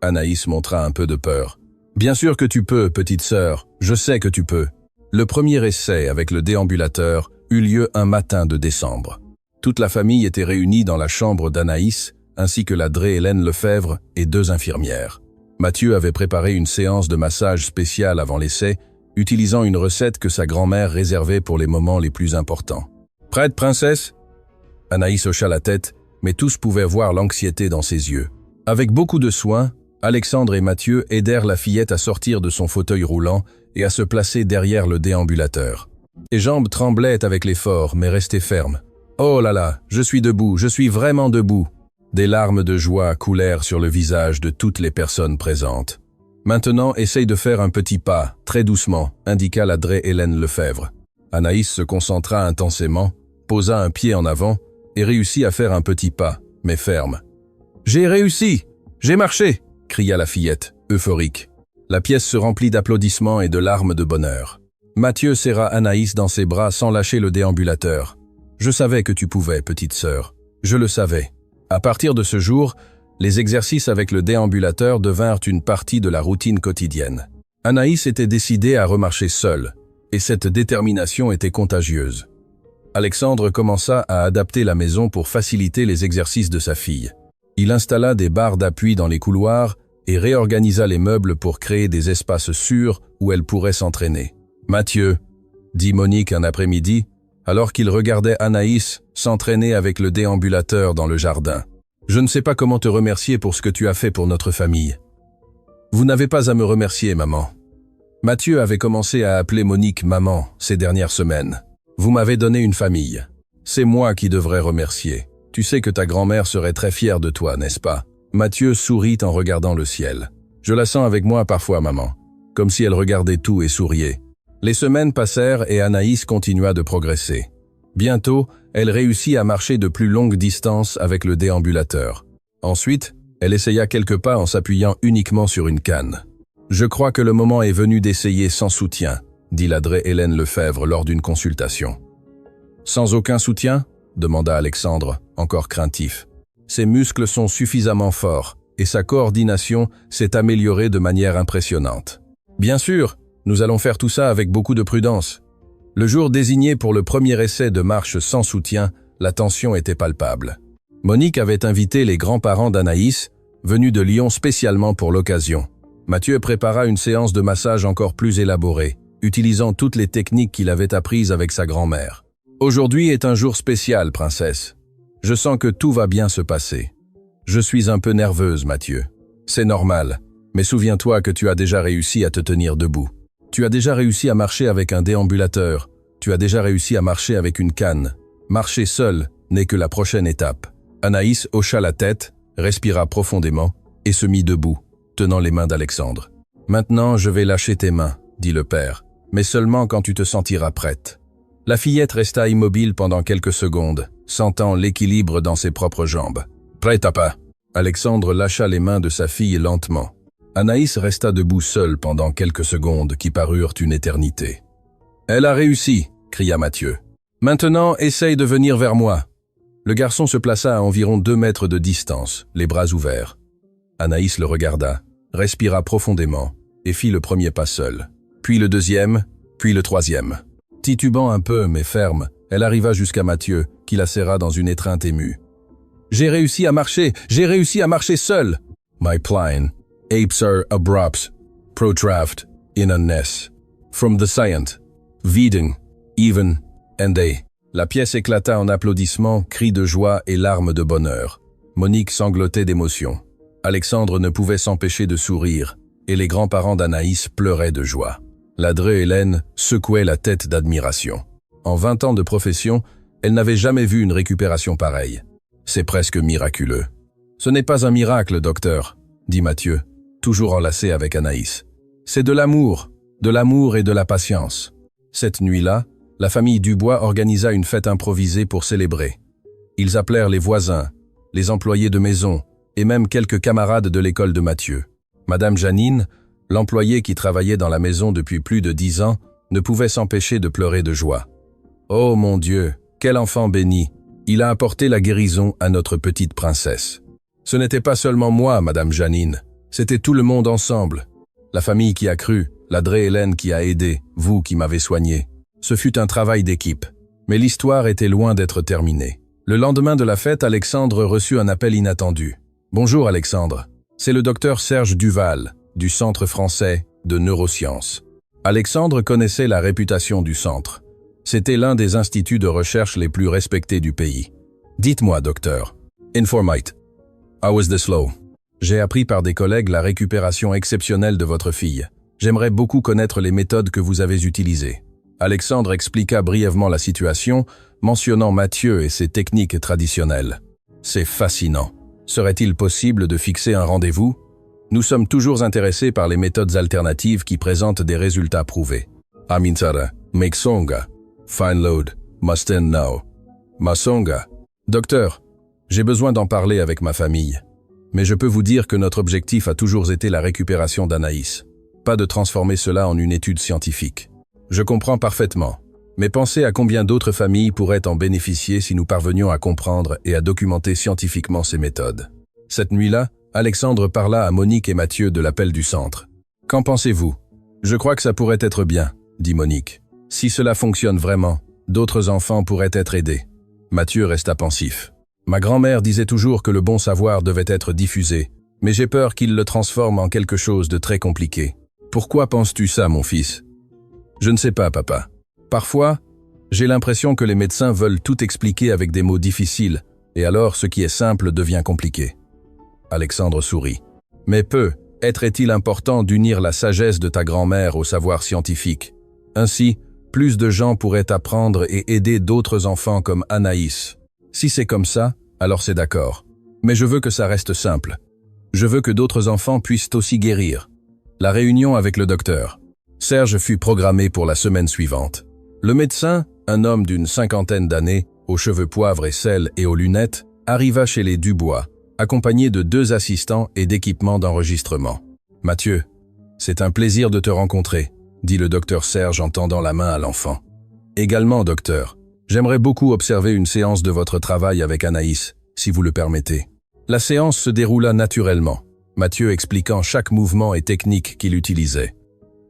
Anaïs montra un peu de peur. « Bien sûr que tu peux, petite sœur, Je sais que tu peux. Le premier essai avec le déambulateur eut lieu un matin de décembre. Toute la famille était réunie dans la chambre d'Anaïs, ainsi que la Dré Hélène Lefebvre et 2 infirmières. Mathieu avait préparé une séance de massage spéciale avant l'essai, utilisant une recette que sa grand-mère réservait pour les moments les plus importants. « Prête, princesse ?» Anaïs hocha la tête, mais tous pouvaient voir l'anxiété dans ses yeux. Avec beaucoup de soin, Alexandre et Mathieu aidèrent la fillette à sortir de son fauteuil roulant et à se placer derrière le déambulateur. Ses jambes tremblaient avec l'effort, mais restaient fermes. « Oh là là, je suis debout, je suis vraiment debout !» Des larmes de joie coulèrent sur le visage de toutes les personnes présentes. « Maintenant, essaye de faire un petit pas, très doucement », indiqua la Dré Hélène Lefebvre. Anaïs se concentra intensément, posa un pied en avant et réussit à faire un petit pas, mais ferme. « J'ai réussi! J'ai marché !» cria la fillette, euphorique. La pièce se remplit d'applaudissements et de larmes de bonheur. Mathieu serra Anaïs dans ses bras sans lâcher le déambulateur. « Je savais que tu pouvais, petite sœur. Je le savais. » À partir de ce jour, les exercices avec le déambulateur devinrent une partie de la routine quotidienne. Anaïs était décidée à remarcher seule, et cette détermination était contagieuse. Alexandre commença à adapter la maison pour faciliter les exercices de sa fille. Il installa des barres d'appui dans les couloirs et réorganisa les meubles pour créer des espaces sûrs où elle pourrait s'entraîner. « Mathieu », dit Monique un après-midi, alors qu'il regardait Anaïs s'entraîner avec le déambulateur dans le jardin. « Je ne sais pas comment te remercier pour ce que tu as fait pour notre famille. »« Vous n'avez pas à me remercier, maman. » Mathieu avait commencé à appeler Monique « maman » ces dernières semaines. « Vous m'avez donné une famille. C'est moi qui devrais remercier. Tu sais que ta grand-mère serait très fière de toi, n'est-ce pas ?» Mathieu sourit en regardant le ciel. « Je la sens avec moi parfois, maman. » Comme si elle regardait tout et souriait. Les semaines passèrent et Anaïs continua de progresser. Bientôt, elle réussit à marcher de plus longues distances avec le déambulateur. Ensuite, elle essaya quelques pas en s'appuyant uniquement sur une canne. « Je crois que le moment est venu d'essayer sans soutien », dit la Dré Hélène Lefebvre lors d'une consultation. « Sans aucun soutien ?» demanda Alexandre, encore craintif. Ses muscles sont suffisamment forts et sa coordination s'est améliorée de manière impressionnante. « Bien sûr, nous allons faire tout ça avec beaucoup de prudence. » Le jour désigné pour le premier essai de marche sans soutien, la tension était palpable. Monique avait invité les grands-parents d'Anaïs, venus de Lyon spécialement pour l'occasion. Mathieu prépara une séance de massage encore plus élaborée, utilisant toutes les techniques qu'il avait apprises avec sa grand-mère. « Aujourd'hui est un jour spécial, princesse. Je sens que tout va bien se passer. Je suis un peu nerveuse, Mathieu. C'est normal, mais souviens-toi que tu as déjà réussi à te tenir debout. Tu as déjà réussi à marcher avec un déambulateur. Tu as déjà réussi à marcher avec une canne. Marcher seul n'est que la prochaine étape. » Anaïs hocha la tête, respira profondément et se mit debout, tenant les mains d'Alexandre. « Maintenant, je vais lâcher tes mains, » dit le père, « mais seulement quand tu te sentiras prête. » La fillette resta immobile pendant quelques secondes, sentant l'équilibre dans ses propres jambes. « Prête à pas ?» Alexandre lâcha les mains de sa fille lentement. Anaïs resta debout seule pendant quelques secondes qui parurent une éternité. « Elle a réussi !» cria Mathieu. « Maintenant, essaye de venir vers moi. » Le garçon se plaça à environ 2 mètres de distance, les bras ouverts. Anaïs le regarda, respira profondément et fit le premier pas seul. Puis le deuxième, puis le troisième. Titubant un peu, mais ferme, elle arriva jusqu'à Mathieu, qui la serra dans une étreinte émue. « J'ai réussi à marcher seul !»« My plan, apes are abrupt, protraft, in a ness. From the scient, Wieden, even, and they. » La pièce éclata en applaudissements, cris de joie et larmes de bonheur. Monique sanglotait d'émotion. Alexandre ne pouvait s'empêcher de sourire, et les grands-parents d'Anaïs pleuraient de joie. La Dré Hélène secouait la tête d'admiration. En 20 ans de profession, elle n'avait jamais vu une récupération pareille. C'est presque miraculeux. « Ce n'est pas un miracle, docteur, » dit Mathieu, toujours enlacé avec Anaïs. « C'est de l'amour et de la patience. » Cette nuit-là, la famille Dubois organisa une fête improvisée pour célébrer. Ils appelèrent les voisins, les employés de maison et même quelques camarades de l'école de Mathieu. Madame Janine, l'employée qui travaillait dans la maison depuis plus de 10 ans, ne pouvait s'empêcher de pleurer de joie. « Oh mon Dieu, quel enfant béni! Il a apporté la guérison à notre petite princesse. » Ce n'était pas seulement moi, Madame Janine, c'était tout le monde ensemble. La famille qui a cru, La Dré Hélène qui a aidé, vous qui m'avez soigné. Ce fut un travail d'équipe. Mais l'histoire était loin d'être terminée. Le lendemain de la fête, Alexandre reçut un appel inattendu. « Bonjour Alexandre, c'est le docteur Serge Duval, du Centre français de neurosciences. » Alexandre connaissait la réputation du centre. C'était l'un des instituts de recherche les plus respectés du pays. « Dites-moi, docteur. » Informate. How was this slow? J'ai appris par des collègues la récupération exceptionnelle de votre fille. J'aimerais beaucoup connaître les méthodes que vous avez utilisées. Alexandre expliqua brièvement la situation, mentionnant Mathieu et ses techniques traditionnelles. C'est fascinant. Serait-il possible de fixer un rendez-vous? Nous sommes toujours intéressés par les méthodes alternatives qui présentent des résultats prouvés. Amintara, Meksonga, Fine Load, Must End Now. Masonga. Docteur, j'ai besoin d'en parler avec ma famille. Mais je peux vous dire que notre objectif a toujours été la récupération d'Anaïs. Pas de transformer cela en une étude scientifique. Je comprends parfaitement. Mais pensez à combien d'autres familles pourraient en bénéficier si nous parvenions à comprendre et à documenter scientifiquement ces méthodes. Cette nuit-là, Alexandre parla à Monique et Mathieu de l'appel du centre. « Qu'en pensez-vous »« Je crois que ça pourrait être bien, » dit Monique. « Si cela fonctionne vraiment, d'autres enfants pourraient être aidés. » Mathieu resta pensif. « Ma grand-mère disait toujours que le bon savoir devait être diffusé, mais j'ai peur qu'il le transforme en quelque chose de très compliqué. Pourquoi penses-tu ça, mon fils ?»« Je ne sais pas, papa. Parfois, j'ai l'impression que les médecins veulent tout expliquer avec des mots difficiles, et alors ce qui est simple devient compliqué. » Alexandre sourit. « Mais être-il important d'unir la sagesse de ta grand-mère au savoir scientifique? Ainsi, plus de gens pourraient apprendre et aider d'autres enfants comme Anaïs. Si c'est comme ça, alors c'est d'accord. Mais je veux que ça reste simple. Je veux que d'autres enfants puissent aussi guérir. » La réunion avec le docteur. Serge fut programmée pour la semaine suivante. Le médecin, un homme d'une 50aine d'années, aux cheveux poivre et sel et aux lunettes, arriva chez les Dubois, accompagné de 2 assistants et d'équipements d'enregistrement. « Mathieu, c'est un plaisir de te rencontrer, » dit le docteur Serge en tendant la main à l'enfant. « Également, docteur, j'aimerais beaucoup observer une séance de votre travail avec Anaïs, si vous le permettez. » La séance se déroula naturellement, Mathieu expliquant chaque mouvement et technique qu'il utilisait.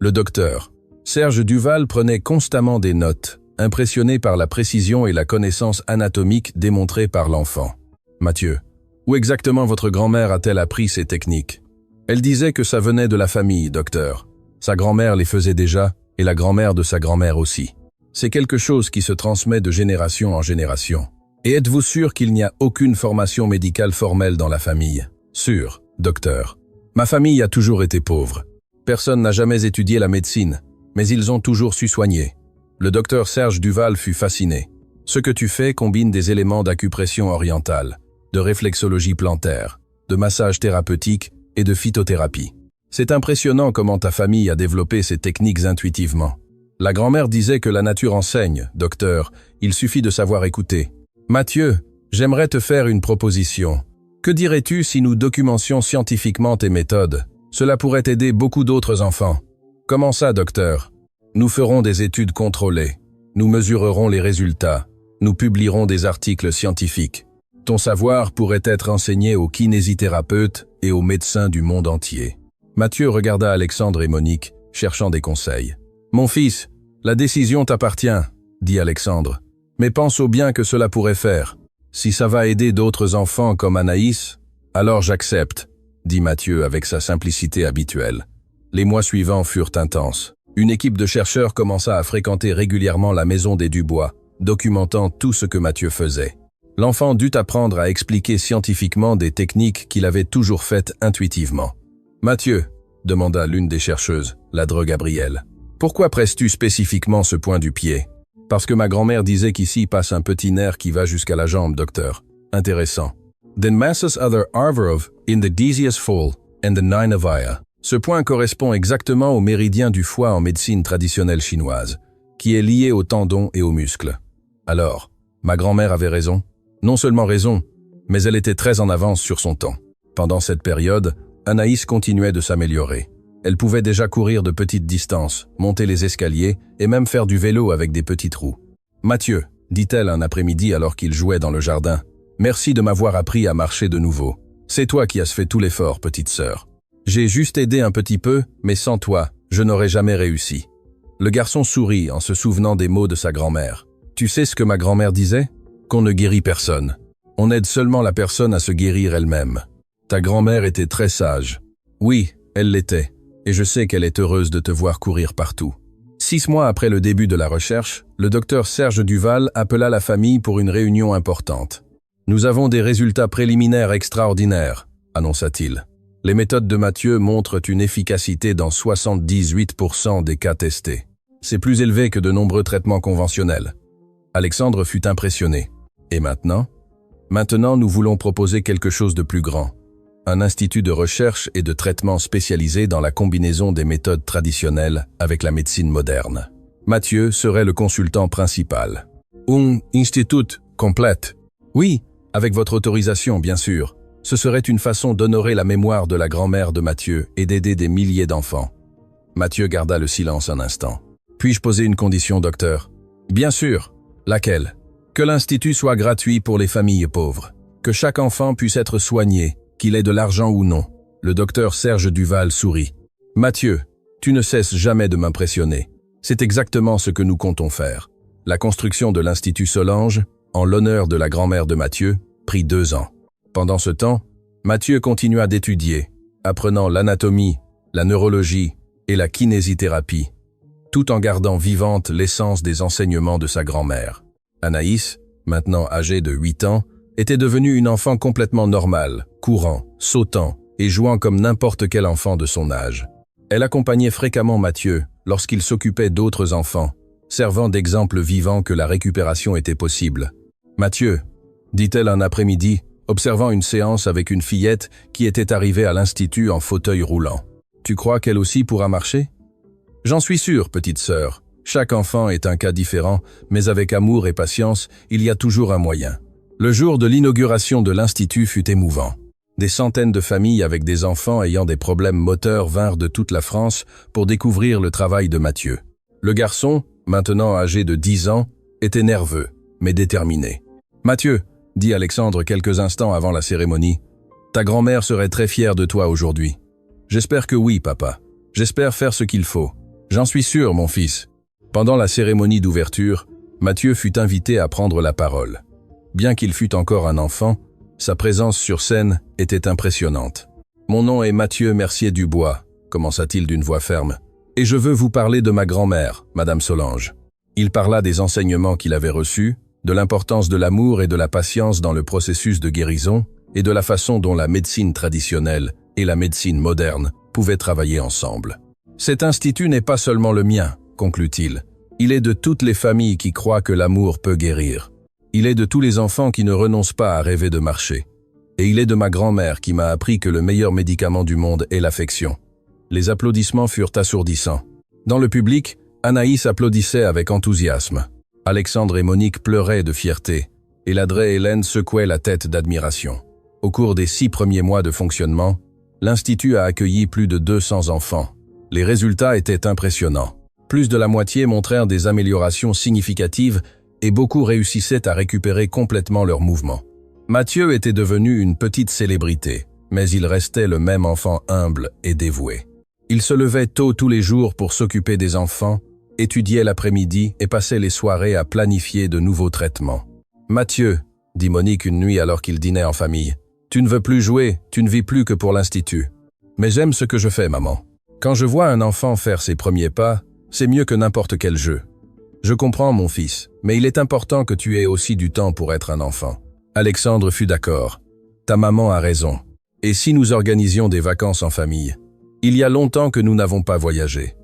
Le docteur Serge Duval prenait constamment des notes, impressionné par la précision et la connaissance anatomique démontrée par l'enfant. « Mathieu, où exactement votre grand-mère a-t-elle appris ces techniques? » Elle disait que ça venait de la famille, docteur. Sa grand-mère les faisait déjà, et la grand-mère de sa grand-mère aussi. C'est quelque chose qui se transmet de génération en génération. Et êtes-vous sûr qu'il n'y a aucune formation médicale formelle dans la famille? Sûr, docteur. Ma famille a toujours été pauvre. Personne n'a jamais étudié la médecine, mais ils ont toujours su soigner. Le docteur Serge Duval fut fasciné. Ce que tu fais combine des éléments d'acupression orientale, de réflexologie plantaire, de massage thérapeutique et de phytothérapie. C'est impressionnant comment ta famille a développé ces techniques intuitivement. La grand-mère disait que la nature enseigne, docteur, il suffit de savoir écouter. Mathieu, j'aimerais te faire une proposition. Que dirais-tu si nous documentions scientifiquement tes méthodes? Cela pourrait aider beaucoup d'autres enfants. Comment ça, docteur? Nous ferons des études contrôlées. Nous mesurerons les résultats. Nous publierons des articles scientifiques. Ton savoir pourrait être enseigné aux kinésithérapeutes et aux médecins du monde entier. Mathieu regarda Alexandre et Monique, cherchant des conseils. « Mon fils, la décision t'appartient, » dit Alexandre. « Mais pense au bien que cela pourrait faire. Si ça va aider d'autres enfants comme Anaïs, alors j'accepte, » dit Mathieu avec sa simplicité habituelle. Les mois suivants furent intenses. Une équipe de chercheurs commença à fréquenter régulièrement la maison des Dubois, documentant tout ce que Mathieu faisait. L'enfant dut apprendre à expliquer scientifiquement des techniques qu'il avait toujours faites intuitivement. « Mathieu, » demanda l'une des chercheuses, la Dré Gabrielle, « pourquoi presses-tu spécifiquement ce point du pied ?»« Parce que ma grand-mère disait qu'ici passe un petit nerf qui va jusqu'à la jambe, docteur. Intéressant. »« Then masses other arverov in the Decius fall and the Ninevaya. » Ce point correspond exactement au méridien du foie en médecine traditionnelle chinoise, qui est lié aux tendons et aux muscles. Alors, ma grand-mère avait raison. Non seulement raison, mais elle était très en avance sur son temps. Pendant cette période, Anaïs continuait de s'améliorer. Elle pouvait déjà courir de petites distances, monter les escaliers et même faire du vélo avec des petites roues. « Mathieu, » dit-elle un après-midi alors qu'il jouait dans le jardin, « merci de m'avoir appris à marcher de nouveau. C'est toi qui as fait tout l'effort, petite sœur. J'ai juste aidé un petit peu, mais sans toi, Je n'aurais jamais réussi. Le garçon sourit en se souvenant des mots de sa grand-mère. Tu sais ce que ma grand-mère disait? Qu'on ne guérit personne. On aide seulement la personne à se guérir elle-même. Ta grand-mère était très sage. Oui, elle l'était. Et je sais qu'elle est heureuse de te voir courir partout. 6 mois après le début de la recherche, le docteur Serge Duval appela la famille pour une réunion importante. Nous avons des résultats préliminaires extraordinaires, annonça-t-il. Les méthodes de Mathieu montrent une efficacité dans 78% des cas testés. C'est plus élevé que de nombreux traitements conventionnels. Alexandre fut impressionné. Et maintenant? Maintenant, nous voulons proposer quelque chose de plus grand. Un institut de recherche et de traitement spécialisé dans la combinaison des méthodes traditionnelles avec la médecine moderne. Mathieu serait le consultant principal. Un institut complète. Oui, avec votre autorisation, bien sûr. Ce serait une façon d'honorer la mémoire de la grand-mère de Mathieu et d'aider des milliers d'enfants. Mathieu garda le silence un instant. Puis-je poser une condition, docteur? Bien sûr. Laquelle? Que l'institut soit gratuit pour les familles pauvres. Que chaque enfant puisse être soigné, qu'il ait de l'argent ou non. Le docteur Serge Duval sourit. Mathieu, tu ne cesses jamais de m'impressionner. C'est exactement ce que nous comptons faire. La construction de l'Institut Solange, en l'honneur de la grand-mère de Mathieu, prit 2 ans. Pendant ce temps, Mathieu continua d'étudier, apprenant l'anatomie, la neurologie et la kinésithérapie, tout en gardant vivante l'essence des enseignements de sa grand-mère. Anaïs, maintenant âgée de 8 ans, était devenue une enfant complètement normale, courant, sautant et jouant comme n'importe quel enfant de son âge. Elle accompagnait fréquemment Mathieu lorsqu'il s'occupait d'autres enfants, servant d'exemple vivant que la récupération était possible. « Mathieu », dit-elle un après-midi, observant une séance avec une fillette qui était arrivée à l'institut en fauteuil roulant. « Tu crois qu'elle aussi pourra marcher ?»« J'en suis sûr, petite sœur. Chaque enfant est un cas différent, mais avec amour et patience, il y a toujours un moyen. » Le jour de l'inauguration de l'Institut fut émouvant. Des centaines de familles avec des enfants ayant des problèmes moteurs vinrent de toute la France pour découvrir le travail de Mathieu. Le garçon, maintenant âgé de 10 ans, était nerveux, mais déterminé. « Mathieu, » dit Alexandre quelques instants avant la cérémonie, « ta grand-mère serait très fière de toi aujourd'hui. »« J'espère que oui, papa. J'espère faire ce qu'il faut. J'en suis sûr, mon fils. » Pendant la cérémonie d'ouverture, Mathieu fut invité à prendre la parole. Bien qu'il fût encore un enfant, sa présence sur scène était impressionnante. « Mon nom est Mathieu Mercier-Dubois », commença-t-il d'une voix ferme, « et je veux vous parler de ma grand-mère, Madame Solange. » Il parla des enseignements qu'il avait reçus, de l'importance de l'amour et de la patience dans le processus de guérison, et de la façon dont la médecine traditionnelle et la médecine moderne pouvaient travailler ensemble. « Cet institut n'est pas seulement le mien », conclut-il. « Il est de toutes les familles qui croient que l'amour peut guérir. Il est de tous les enfants qui ne renoncent pas à rêver de marcher. Et il est de ma grand-mère qui m'a appris que le meilleur médicament du monde est l'affection. » Les applaudissements furent assourdissants. Dans le public, Anaïs applaudissait avec enthousiasme. Alexandre et Monique pleuraient de fierté, et la draie Hélène secouait la tête d'admiration. Au cours des 6 premiers mois de fonctionnement, l'Institut a accueilli plus de 200 enfants. Les résultats étaient impressionnants. Plus de la moitié montrèrent des améliorations significatives et beaucoup réussissaient à récupérer complètement leur mouvement. Mathieu était devenu une petite célébrité, mais il restait le même enfant humble et dévoué. Il se levait tôt tous les jours pour s'occuper des enfants, étudiait l'après-midi et passait les soirées à planifier de nouveaux traitements. « Mathieu, » dit Monique une nuit alors qu'ils dînaient en famille, « tu ne veux plus jouer, tu ne vis plus que pour l'Institut. Mais j'aime ce que je fais, maman. Quand je vois un enfant faire ses premiers pas, c'est mieux que n'importe quel jeu. Je comprends, mon fils, mais il est important que tu aies aussi du temps pour être un enfant. » Alexandre fut d'accord. « Ta maman a raison. Et si nous organisions des vacances en famille? Il y a longtemps que nous n'avons pas voyagé. »«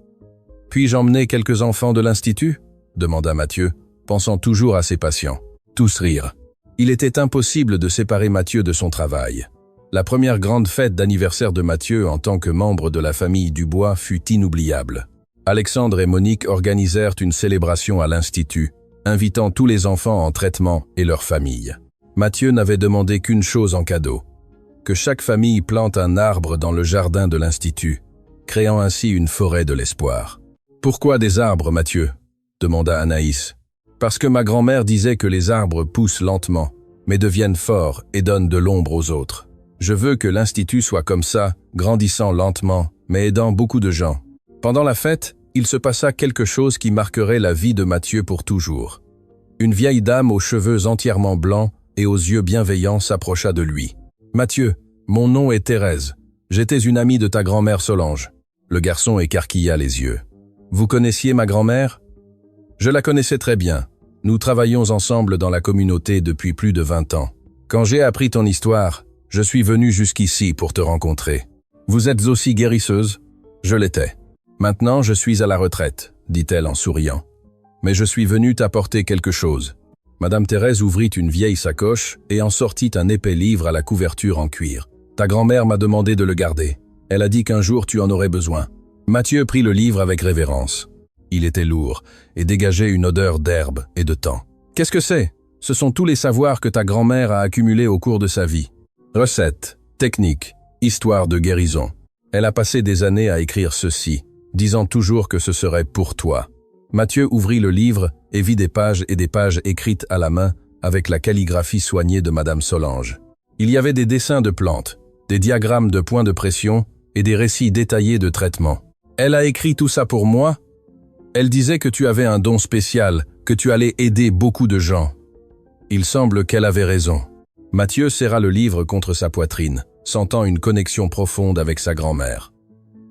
Puis-je emmener quelques enfants de l'Institut ?» demanda Mathieu, pensant toujours à ses patients. Tous rirent. Il était impossible de séparer Mathieu de son travail. La première grande fête d'anniversaire de Mathieu en tant que membre de la famille Dubois fut inoubliable. Alexandre et Monique organisèrent une célébration à l'Institut, invitant tous les enfants en traitement et leurs familles. Mathieu n'avait demandé qu'une chose en cadeau, que chaque famille plante un arbre dans le jardin de l'Institut, créant ainsi une forêt de l'espoir. « Pourquoi des arbres, Mathieu ?» demanda Anaïs. « Parce que ma grand-mère disait que les arbres poussent lentement, mais deviennent forts et donnent de l'ombre aux autres. Je veux que l'Institut soit comme ça, grandissant lentement, mais aidant beaucoup de gens. » Pendant la fête, il se passa quelque chose qui marquerait la vie de Mathieu pour toujours. Une vieille dame aux cheveux entièrement blancs et aux yeux bienveillants s'approcha de lui. « Mathieu, mon nom est Thérèse. J'étais une amie de ta grand-mère Solange. » Le garçon écarquilla les yeux. « Vous connaissiez ma grand-mère » ? « Je la connaissais très bien. Nous travaillions ensemble dans la communauté depuis plus de 20 ans. Quand j'ai appris ton histoire, je suis venu jusqu'ici pour te rencontrer. Vous êtes aussi guérisseuse ? Je l'étais. Maintenant, je suis à la retraite, dit-elle en souriant. Mais je suis venu t'apporter quelque chose. Madame Thérèse ouvrit une vieille sacoche et en sortit un épais livre à la couverture en cuir. Ta grand-mère m'a demandé de le garder. Elle a dit qu'un jour tu en aurais besoin. Mathieu prit le livre avec révérence. Il était lourd et dégageait une odeur d'herbe et de thym. Qu'est-ce que c'est ? Ce sont tous les savoirs que ta grand-mère a accumulés au cours de sa vie. Recettes, techniques, histoire de guérison. Elle a passé des années à écrire ceci, disant toujours que ce serait pour toi. Mathieu ouvrit le livre et vit des pages écrites à la main avec la calligraphie soignée de Madame Solange. Il y avait des dessins de plantes, des diagrammes de points de pression et des récits détaillés de traitements. Elle a écrit tout ça pour moi ? Elle disait que tu avais un don spécial, que tu allais aider beaucoup de gens. Il semble qu'elle avait raison. Mathieu serra le livre contre sa poitrine, sentant une connexion profonde avec sa grand-mère.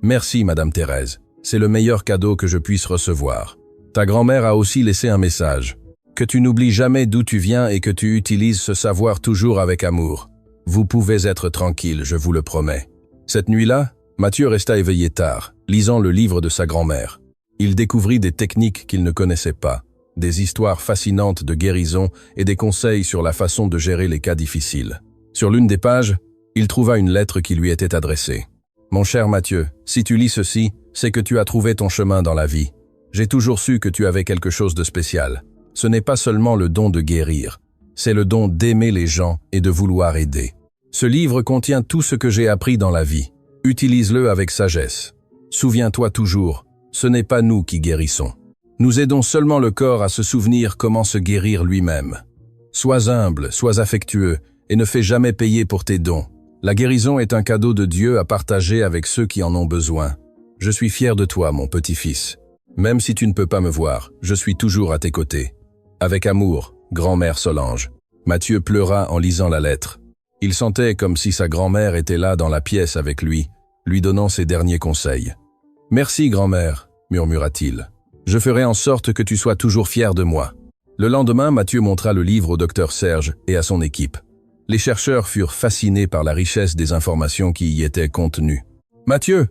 Merci, Madame Thérèse. C'est le meilleur cadeau que je puisse recevoir. Ta grand-mère a aussi laissé un message. Que tu n'oublies jamais d'où tu viens et que tu utilises ce savoir toujours avec amour. Vous pouvez être tranquille, je vous le promets. Cette nuit-là, Mathieu resta éveillé tard, lisant le livre de sa grand-mère. Il découvrit des techniques qu'il ne connaissait pas, des histoires fascinantes de guérison et des conseils sur la façon de gérer les cas difficiles. Sur l'une des pages, il trouva une lettre qui lui était adressée. « Mon cher Mathieu, si tu lis ceci, c'est que tu as trouvé ton chemin dans la vie. J'ai toujours su que tu avais quelque chose de spécial. Ce n'est pas seulement le don de guérir, c'est le don d'aimer les gens et de vouloir aider. Ce livre contient tout ce que j'ai appris dans la vie. Utilise-le avec sagesse. Souviens-toi toujours, ce n'est pas nous qui guérissons. Nous aidons seulement le corps à se souvenir comment se guérir lui-même. Sois humble, sois affectueux et ne fais jamais payer pour tes dons. La guérison est un cadeau de Dieu à partager avec ceux qui en ont besoin. Je suis fier de toi, mon petit-fils. Même si tu ne peux pas me voir, je suis toujours à tes côtés. Avec amour, grand-mère Solange. » Mathieu pleura en lisant la lettre. Il sentait comme si sa grand-mère était là dans la pièce avec lui donnant ses derniers conseils. « Merci, grand-mère, » murmura-t-il. « Je ferai en sorte que tu sois toujours fier de moi. » Le lendemain, Mathieu montra le livre au docteur Serge et à son équipe. Les chercheurs furent fascinés par la richesse des informations qui y étaient contenues. « Mathieu,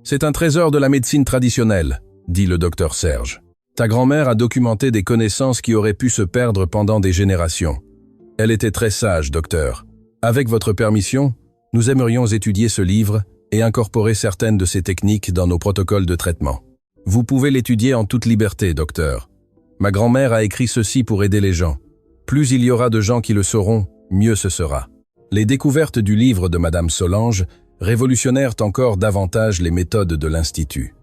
c'est un trésor de la médecine traditionnelle, » dit le docteur Serge. « Ta grand-mère a documenté des connaissances qui auraient pu se perdre pendant des générations. Elle était très sage, docteur. Avec votre permission, nous aimerions étudier ce livre et incorporer certaines de ces techniques dans nos protocoles de traitement. Vous pouvez l'étudier en toute liberté, docteur. Ma grand-mère a écrit ceci pour aider les gens. Plus il y aura de gens qui le sauront, mieux ce sera. » Les découvertes du livre de Madame Solange révolutionnèrent encore davantage les méthodes de l'Institut.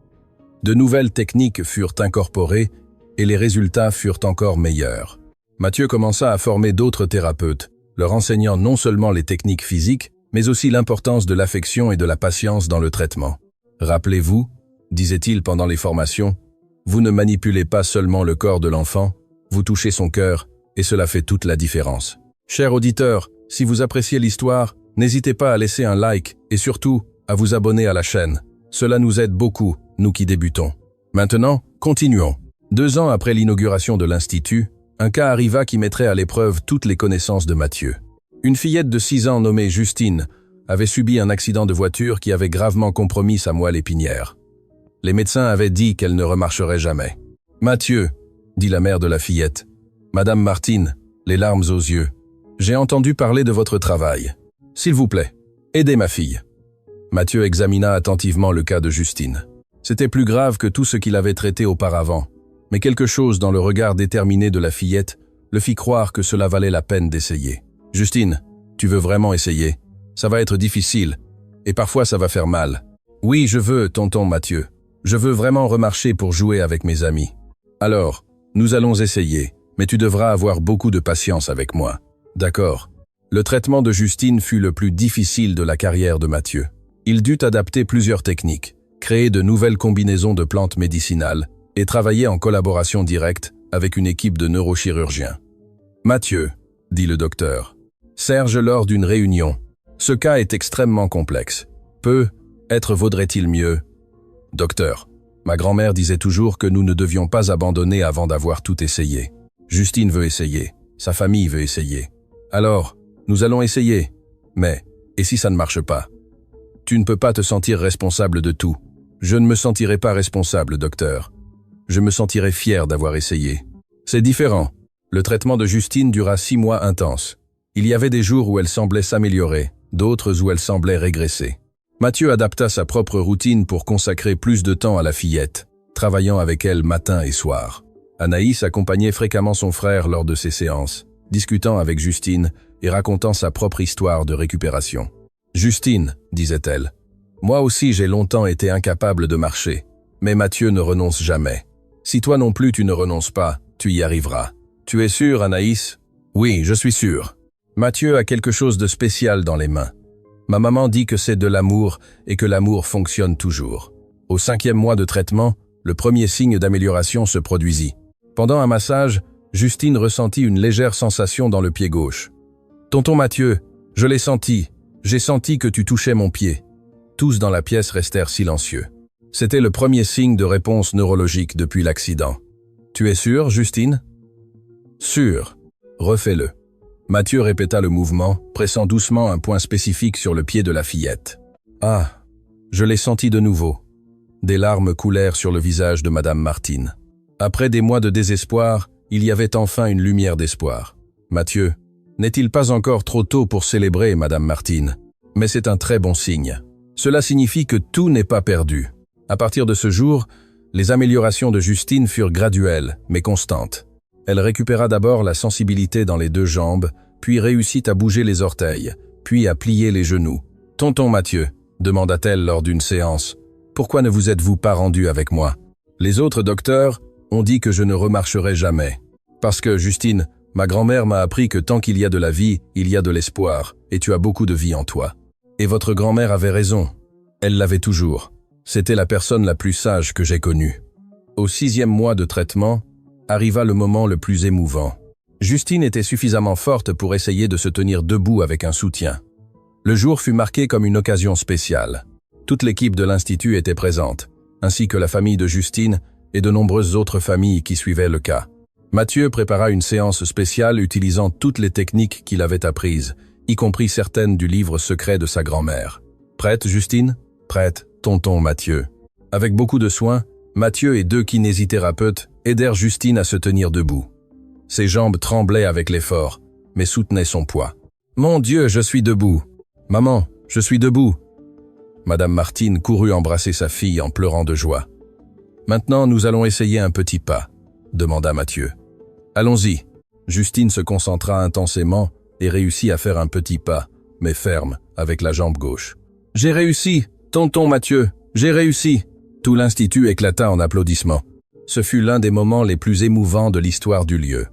De nouvelles techniques furent incorporées et les résultats furent encore meilleurs. Mathieu commença à former d'autres thérapeutes, leur enseignant non seulement les techniques physiques, mais aussi l'importance de l'affection et de la patience dans le traitement. « Rappelez-vous, » disait-il pendant les formations, « vous ne manipulez pas seulement le corps de l'enfant, vous touchez son cœur et cela fait toute la différence. » Chers auditeurs, si vous appréciez l'histoire, n'hésitez pas à laisser un like et surtout à vous abonner à la chaîne. Cela nous aide beaucoup, nous qui débutons. Maintenant, continuons. 2 ans après l'inauguration de l'Institut, un cas arriva qui mettrait à l'épreuve toutes les connaissances de Mathieu. Une fillette de 6 ans nommée Justine avait subi un accident de voiture qui avait gravement compromis sa moelle épinière. Les médecins avaient dit qu'elle ne remarcherait jamais. « Mathieu, » dit la mère de la fillette, « Madame Martine, les larmes aux yeux, j'ai entendu parler de votre travail. S'il vous plaît, aidez ma fille. » Mathieu examina attentivement le cas de Justine. C'était plus grave que tout ce qu'il avait traité auparavant, mais quelque chose dans le regard déterminé de la fillette le fit croire que cela valait la peine d'essayer. « Justine, tu veux vraiment essayer? Ça va être difficile, et parfois ça va faire mal. »« Oui, je veux, tonton Mathieu. Je veux vraiment remarcher pour jouer avec mes amis. »« Alors, nous allons essayer, mais tu devras avoir beaucoup de patience avec moi. »« D'accord. » Le traitement de Justine fut le plus difficile de la carrière de Mathieu. Il dut adapter plusieurs techniques, créer de nouvelles combinaisons de plantes médicinales et travailler en collaboration directe avec une équipe de neurochirurgiens. Mathieu, dit le docteur. Serge lors d'une réunion. Ce cas est extrêmement complexe. Peut-être vaudrait-il mieux. Docteur, ma grand-mère disait toujours que nous ne devions pas abandonner avant d'avoir tout essayé. Justine veut essayer. Sa famille veut essayer. Alors, nous allons essayer. Mais, et si ça ne marche pas? Tu ne peux pas te sentir responsable de tout. Je ne me sentirai pas responsable, docteur. Je me sentirai fier d'avoir essayé. C'est différent. Le traitement de Justine dura 6 mois intenses. Il y avait des jours où elle semblait s'améliorer, d'autres où elle semblait régresser. Mathieu adapta sa propre routine pour consacrer plus de temps à la fillette, travaillant avec elle matin et soir. Anaïs accompagnait fréquemment son frère lors de ses séances, discutant avec Justine et racontant sa propre histoire de récupération. « Justine, disait-elle, moi aussi j'ai longtemps été incapable de marcher, mais Mathieu ne renonce jamais. Si toi non plus tu ne renonces pas, tu y arriveras. Tu es sûre, Anaïs? Oui, je suis sûr. Mathieu a quelque chose de spécial dans les mains. Ma maman dit que c'est de l'amour et que l'amour fonctionne toujours. Au 5e mois de traitement, le premier signe d'amélioration se produisit. Pendant un massage, Justine ressentit une légère sensation dans le pied gauche. « Tonton Mathieu, je l'ai senti. J'ai senti que tu touchais mon pied. » Tous dans la pièce restèrent silencieux. C'était le premier signe de réponse neurologique depuis l'accident. « Tu es sûre, Justine? »« Sûr. Refais-le. » Mathieu répéta le mouvement, pressant doucement un point spécifique sur le pied de la fillette. « Ah, je l'ai senti de nouveau. » Des larmes coulèrent sur le visage de Madame Martine. Après des mois de désespoir, il y avait enfin une lumière d'espoir. « Mathieu, n'est-il pas encore trop tôt pour célébrer, Madame Martine? Mais c'est un très bon signe. Cela signifie que tout n'est pas perdu. » À partir de ce jour, les améliorations de Justine furent graduelles, mais constantes. Elle récupéra d'abord la sensibilité dans les 2 jambes, puis réussit à bouger les orteils, puis à plier les genoux. « Tonton Mathieu, demanda-t-elle lors d'une séance, pourquoi ne vous êtes-vous pas rendu avec moi? Les autres docteurs ont dit que je ne remarcherai jamais. Parce que, Justine, ma grand-mère m'a appris que tant qu'il y a de la vie, il y a de l'espoir, et tu as beaucoup de vie en toi. Et votre grand-mère avait raison. Elle l'avait toujours. C'était la personne la plus sage que j'ai connue. » Au 6e mois de traitement, arriva le moment le plus émouvant. Justine était suffisamment forte pour essayer de se tenir debout avec un soutien. Le jour fut marqué comme une occasion spéciale. Toute l'équipe de l'Institut était présente, ainsi que la famille de Justine et de nombreuses autres familles qui suivaient le cas. Mathieu prépara une séance spéciale utilisant toutes les techniques qu'il avait apprises, y compris certaines du livre secret de sa grand-mère. « Prête, Justine? »« Prête, tonton Mathieu. » Avec beaucoup de soin, Mathieu et 2 kinésithérapeutes aidèrent Justine à se tenir debout. Ses jambes tremblaient avec l'effort, mais soutenaient son poids. « Mon Dieu, je suis debout. Maman, je suis debout. » Madame Martine courut embrasser sa fille en pleurant de joie. « Maintenant, nous allons essayer un petit pas, » demanda Mathieu. « Allons-y. » Justine se concentra intensément et réussit à faire un petit pas, mais ferme, avec la jambe gauche. « J'ai réussi, tonton Mathieu, j'ai réussi !» Tout l'Institut éclata en applaudissements. Ce fut l'un des moments les plus émouvants de l'histoire du lieu.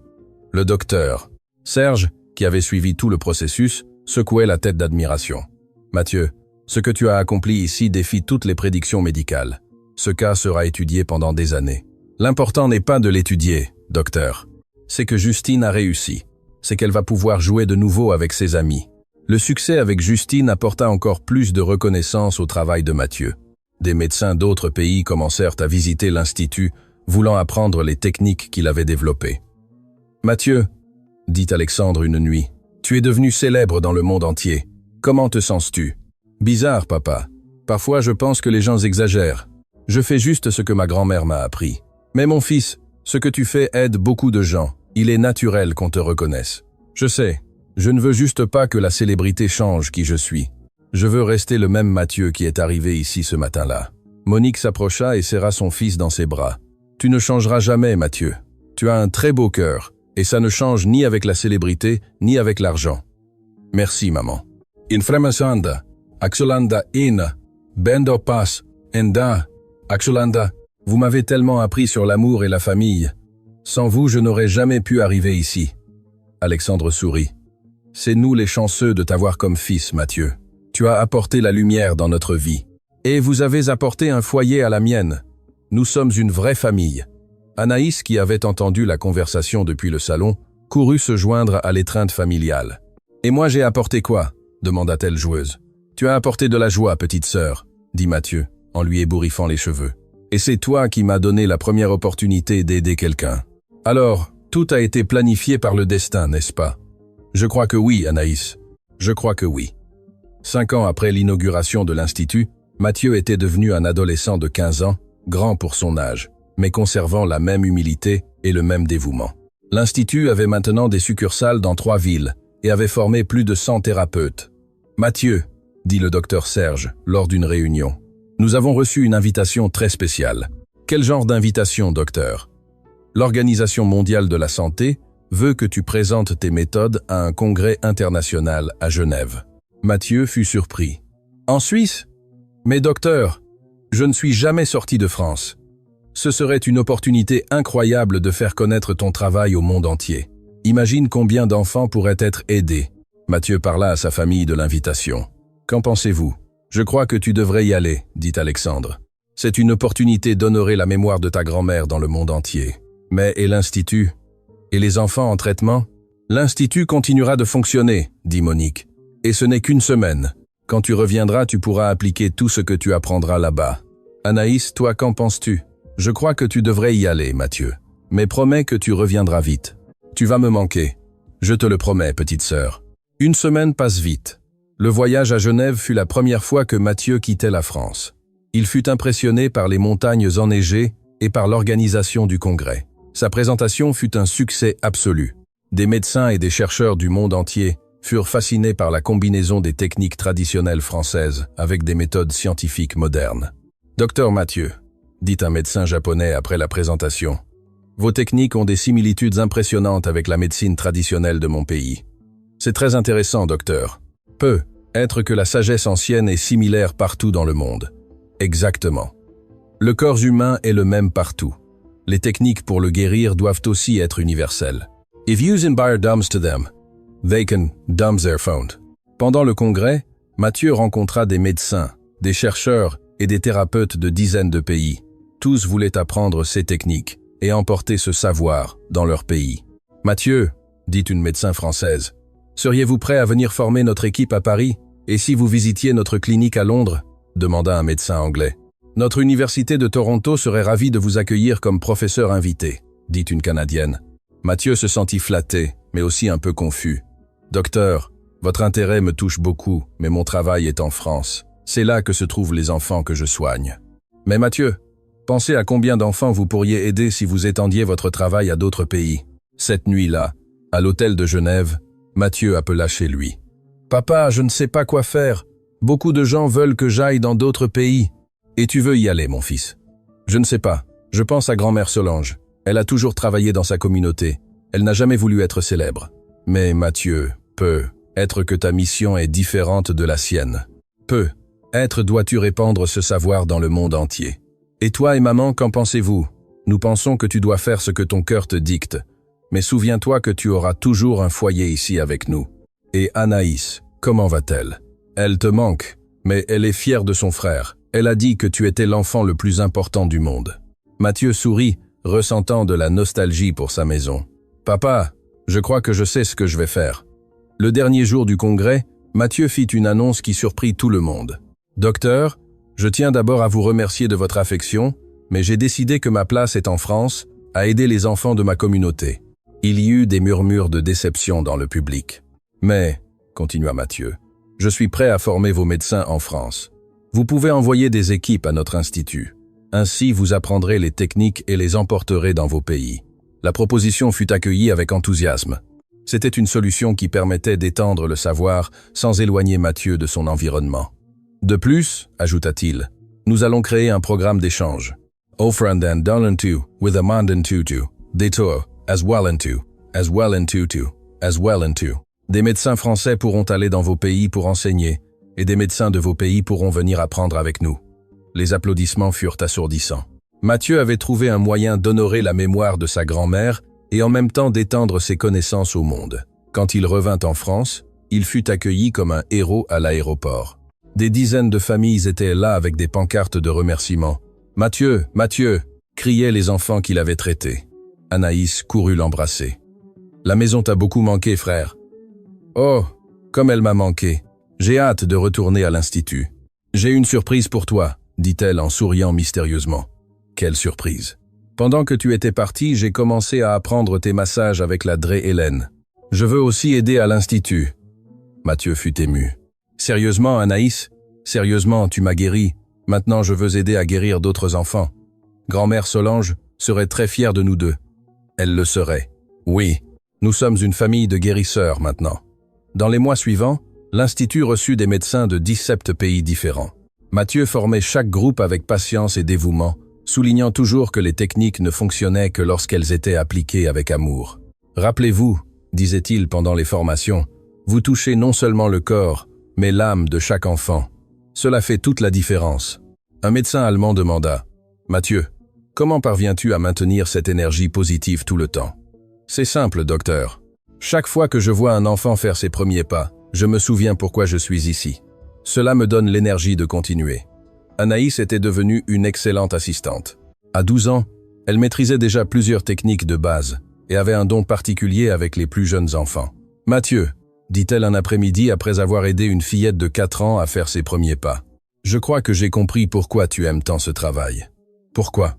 Le docteur, Serge, qui avait suivi tout le processus, secouait la tête d'admiration. « Mathieu, ce que tu as accompli ici défie toutes les prédictions médicales. Ce cas sera étudié pendant des années. L'important n'est pas de l'étudier, docteur. C'est que Justine a réussi. C'est qu'elle va pouvoir jouer de nouveau avec ses amis. » Le succès avec Justine apporta encore plus de reconnaissance au travail de Mathieu. Des médecins d'autres pays commencèrent à visiter l'Institut, voulant apprendre les techniques qu'il avait développées. « Mathieu, » dit Alexandre une nuit, « tu es devenu célèbre dans le monde entier. Comment te sens-tu? » « Bizarre, papa. Parfois, je pense que les gens exagèrent. Je fais juste ce que ma grand-mère m'a appris. Mais mon fils, ce que tu fais aide beaucoup de gens. Il est naturel qu'on te reconnaisse. Je sais, je ne veux juste pas que la célébrité change qui je suis. Je veux rester le même Mathieu qui est arrivé ici ce matin-là. » Monique s'approcha et serra son fils dans ses bras. « Tu ne changeras jamais, Mathieu. Tu as un très beau cœur, et ça ne change ni avec la célébrité, ni avec l'argent. Merci, maman. » Inframasanda, Axolanda in, Bendo Pass, Enda, Axolanda, vous m'avez tellement appris sur l'amour et la famille. Sans vous, je n'aurais jamais pu arriver ici. Alexandre sourit. C'est nous les chanceux de t'avoir comme fils, Mathieu. Tu as apporté la lumière dans notre vie. Et vous avez apporté un foyer à la mienne. Nous sommes une vraie famille. » Anaïs, qui avait entendu la conversation depuis le salon, courut se joindre à l'étreinte familiale. « Et moi j'ai apporté quoi ?» demanda-t-elle joueuse. « Tu as apporté de la joie, petite sœur, » dit Mathieu, en lui ébouriffant les cheveux. « Et c'est toi qui m'as donné la première opportunité d'aider quelqu'un. Alors, tout a été planifié par le destin, n'est-ce pas? » « Je crois que oui, Anaïs. Je crois que oui. » 5 ans après l'inauguration de l'Institut, Mathieu était devenu un adolescent de 15 ans, grand pour son âge, mais conservant la même humilité et le même dévouement. L'Institut avait maintenant des succursales dans 3 villes et avait formé plus de 100 thérapeutes. « Mathieu, » dit le docteur Serge lors d'une réunion, « nous avons reçu une invitation très spéciale. » « Quel genre d'invitation, docteur ? » « L'Organisation mondiale de la santé veut que tu présentes tes méthodes à un congrès international à Genève. » Mathieu fut surpris. « En Suisse ? Mais docteur, je ne suis jamais sorti de France. Ce serait une opportunité incroyable de faire connaître ton travail au monde entier. Imagine combien d'enfants pourraient être aidés. » Mathieu parla à sa famille de l'invitation. « Qu'en pensez-vous ? Je crois que tu devrais y aller, » dit Alexandre. « C'est une opportunité d'honorer la mémoire de ta grand-mère dans le monde entier. Mais et l'Institut ? Et les enfants en traitement ? » « L'Institut continuera de fonctionner, » dit Monique. « Et ce n'est qu'une semaine. Quand tu reviendras, tu pourras appliquer tout ce que tu apprendras là-bas. Anaïs, toi, qu'en penses-tu ? Je crois que tu devrais y aller, Mathieu. Mais promets que tu reviendras vite. Tu vas me manquer. Je te le promets, petite sœur. » Une semaine passe vite. Le voyage à Genève fut la première fois que Mathieu quittait la France. Il fut impressionné par les montagnes enneigées et par l'organisation du congrès. Sa présentation fut un succès absolu. Des médecins et des chercheurs du monde entier furent fascinés par la combinaison des techniques traditionnelles françaises avec des méthodes scientifiques modernes. « Docteur Mathieu, » dit un médecin japonais après la présentation, « vos techniques ont des similitudes impressionnantes avec la médecine traditionnelle de mon pays. C'est très intéressant, docteur. Peut être que la sagesse ancienne est similaire partout dans le monde. Exactement. Le corps humain est le même partout. Les techniques pour le guérir doivent aussi être universelles. If you inspire dumbs to them, they can dumb their phone. » Pendant le congrès, Mathieu rencontra des médecins, des chercheurs et des thérapeutes de dizaines de pays. Tous voulaient apprendre ces techniques et emporter ce savoir dans leur pays. « Mathieu, » dit une médecin française, « seriez-vous prêt à venir former notre équipe à Paris? Et si vous visitiez notre clinique à Londres ?» demanda un médecin anglais. « Notre université de Toronto serait ravie de vous accueillir comme professeur invité, » dit une Canadienne. Mathieu se sentit flatté, mais aussi un peu confus. « Docteur, votre intérêt me touche beaucoup, mais mon travail est en France. C'est là que se trouvent les enfants que je soigne. » « Mais Mathieu, pensez à combien d'enfants vous pourriez aider si vous étendiez votre travail à d'autres pays. » Cette nuit-là, à l'hôtel de Genève, Mathieu appela chez lui. « Papa, je ne sais pas quoi faire. Beaucoup de gens veulent que j'aille dans d'autres pays. Et tu veux y aller, mon fils? » « Je ne sais pas. Je pense à grand-mère Solange. Elle a toujours travaillé dans sa communauté. Elle n'a jamais voulu être célèbre. Mais Mathieu, peut être que ta mission est différente de la sienne. Peut être dois-tu répandre ce savoir dans le monde entier. Et toi et maman, qu'en pensez-vous? Nous pensons que tu dois faire ce que ton cœur te dicte. Mais souviens-toi que tu auras toujours un foyer ici avec nous. Et Anaïs, comment va-t-elle? Elle te manque, mais elle est fière de son frère. Elle a dit que tu étais l'enfant le plus important du monde. » Mathieu sourit, ressentant de la nostalgie pour sa maison. « Papa, je crois que je sais ce que je vais faire. » Le dernier jour du congrès, Mathieu fit une annonce qui surprit tout le monde. « Docteur, je tiens d'abord à vous remercier de votre affection, mais j'ai décidé que ma place est en France, à aider les enfants de ma communauté. » Il y eut des murmures de déception dans le public. « Mais, » continua Mathieu, « je suis prêt à former vos médecins en France. Vous pouvez envoyer des équipes à notre institut. Ainsi, vous apprendrez les techniques et les emporterez dans vos pays. » La proposition fut accueillie avec enthousiasme. C'était une solution qui permettait d'étendre le savoir sans éloigner Mathieu de son environnement. De plus, ajouta-t-il, nous allons créer un programme d'échange. Offranden Dolentu with Amandan Tutu, Detour, as well into, as well into, as well into. Des médecins français pourront aller dans vos pays pour enseigner, et des médecins de vos pays pourront venir apprendre avec nous. Les applaudissements furent assourdissants. Mathieu avait trouvé un moyen d'honorer la mémoire de sa grand-mère et en même temps d'étendre ses connaissances au monde. Quand il revint en France, il fut accueilli comme un héros à l'aéroport. Des dizaines de familles étaient là avec des pancartes de remerciements. « Mathieu, Mathieu !» criaient les enfants qu'il avait traités. Anaïs courut l'embrasser. « La maison t'a beaucoup manqué, frère. »« Oh, comme elle m'a manqué. J'ai hâte de retourner à l'institut. »« J'ai une surprise pour toi, » dit-elle en souriant mystérieusement. « Quelle surprise !»« Pendant que tu étais parti, j'ai commencé à apprendre tes massages avec la Dré Hélène. Je veux aussi aider à l'institut. » Mathieu fut ému. « Sérieusement, Anaïs? Sérieusement, tu m'as guéri. Maintenant, je veux aider à guérir d'autres enfants. Grand-mère Solange serait très fière de nous deux. » Elle le serait. Oui, nous sommes une famille de guérisseurs maintenant. Dans les mois suivants, l'Institut reçut des médecins de 17 pays différents. Mathieu formait chaque groupe avec patience et dévouement, soulignant toujours que les techniques ne fonctionnaient que lorsqu'elles étaient appliquées avec amour. « Rappelez-vous, disait-il pendant les formations, vous touchez non seulement le corps, mais l'âme de chaque enfant. Cela fait toute la différence. » Un médecin allemand demanda, « Mathieu, comment parviens-tu à maintenir cette énergie positive tout le temps? » « C'est simple, docteur. Chaque fois que je vois un enfant faire ses premiers pas, je me souviens pourquoi je suis ici. Cela me donne l'énergie de continuer. » Anaïs était devenue une excellente assistante. À 12 ans, elle maîtrisait déjà plusieurs techniques de base et avait un don particulier avec les plus jeunes enfants. « Mathieu, » dit-elle un après-midi après avoir aidé une fillette de 4 ans à faire ses premiers pas. « Je crois que j'ai compris pourquoi tu aimes tant ce travail. » « Pourquoi?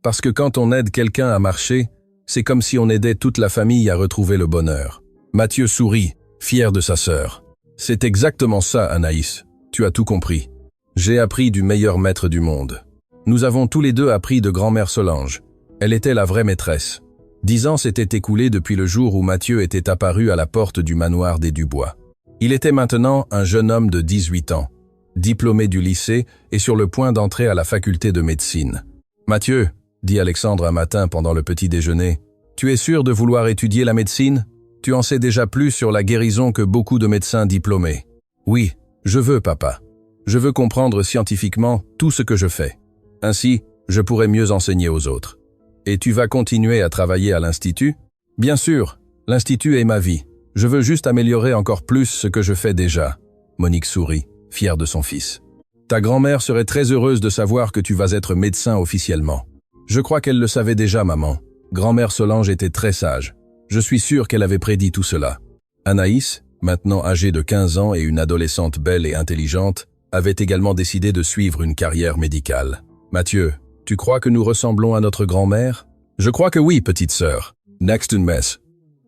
Parce que quand on aide quelqu'un à marcher, c'est comme si on aidait toute la famille à retrouver le bonheur. » Mathieu sourit, fier de sa sœur. « C'est exactement ça, Anaïs. Tu as tout compris. J'ai appris du meilleur maître du monde. Nous avons tous les deux appris de grand-mère Solange. Elle était la vraie maîtresse. 10 ans s'étaient écoulés depuis le jour où Mathieu était apparu à la porte du manoir des Dubois. Il était maintenant un jeune homme de 18 ans, diplômé du lycée et sur le point d'entrer à la faculté de médecine. « Mathieu, » dit Alexandre un matin pendant le petit déjeuner, « tu es sûr de vouloir étudier la médecine? Tu en sais déjà plus sur la guérison que beaucoup de médecins diplômés. »« Oui, je veux, papa. Je veux comprendre scientifiquement tout ce que je fais. Ainsi, je pourrai mieux enseigner aux autres. »« Et tu vas continuer à travailler à l'Institut? »« Bien sûr, l'Institut est ma vie. Je veux juste améliorer encore plus ce que je fais déjà. » Monique sourit, fière de son fils. « Ta grand-mère serait très heureuse de savoir que tu vas être médecin officiellement. » Je crois qu'elle le savait déjà, maman. Grand-mère Solange était très sage. Je suis sûr qu'elle avait prédit tout cela. Anaïs, maintenant âgée de 15 ans et une adolescente belle et intelligente, avait également décidé de suivre une carrière médicale. « Mathieu, tu crois que nous ressemblons à notre grand-mère? »« Je crois que oui, petite sœur. Nächsten Mess.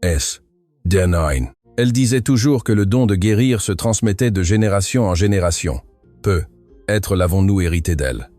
S. Der Nein. » Elle disait toujours que le don de guérir se transmettait de génération en génération. Peu. Être l'avons-nous hérité d'elle.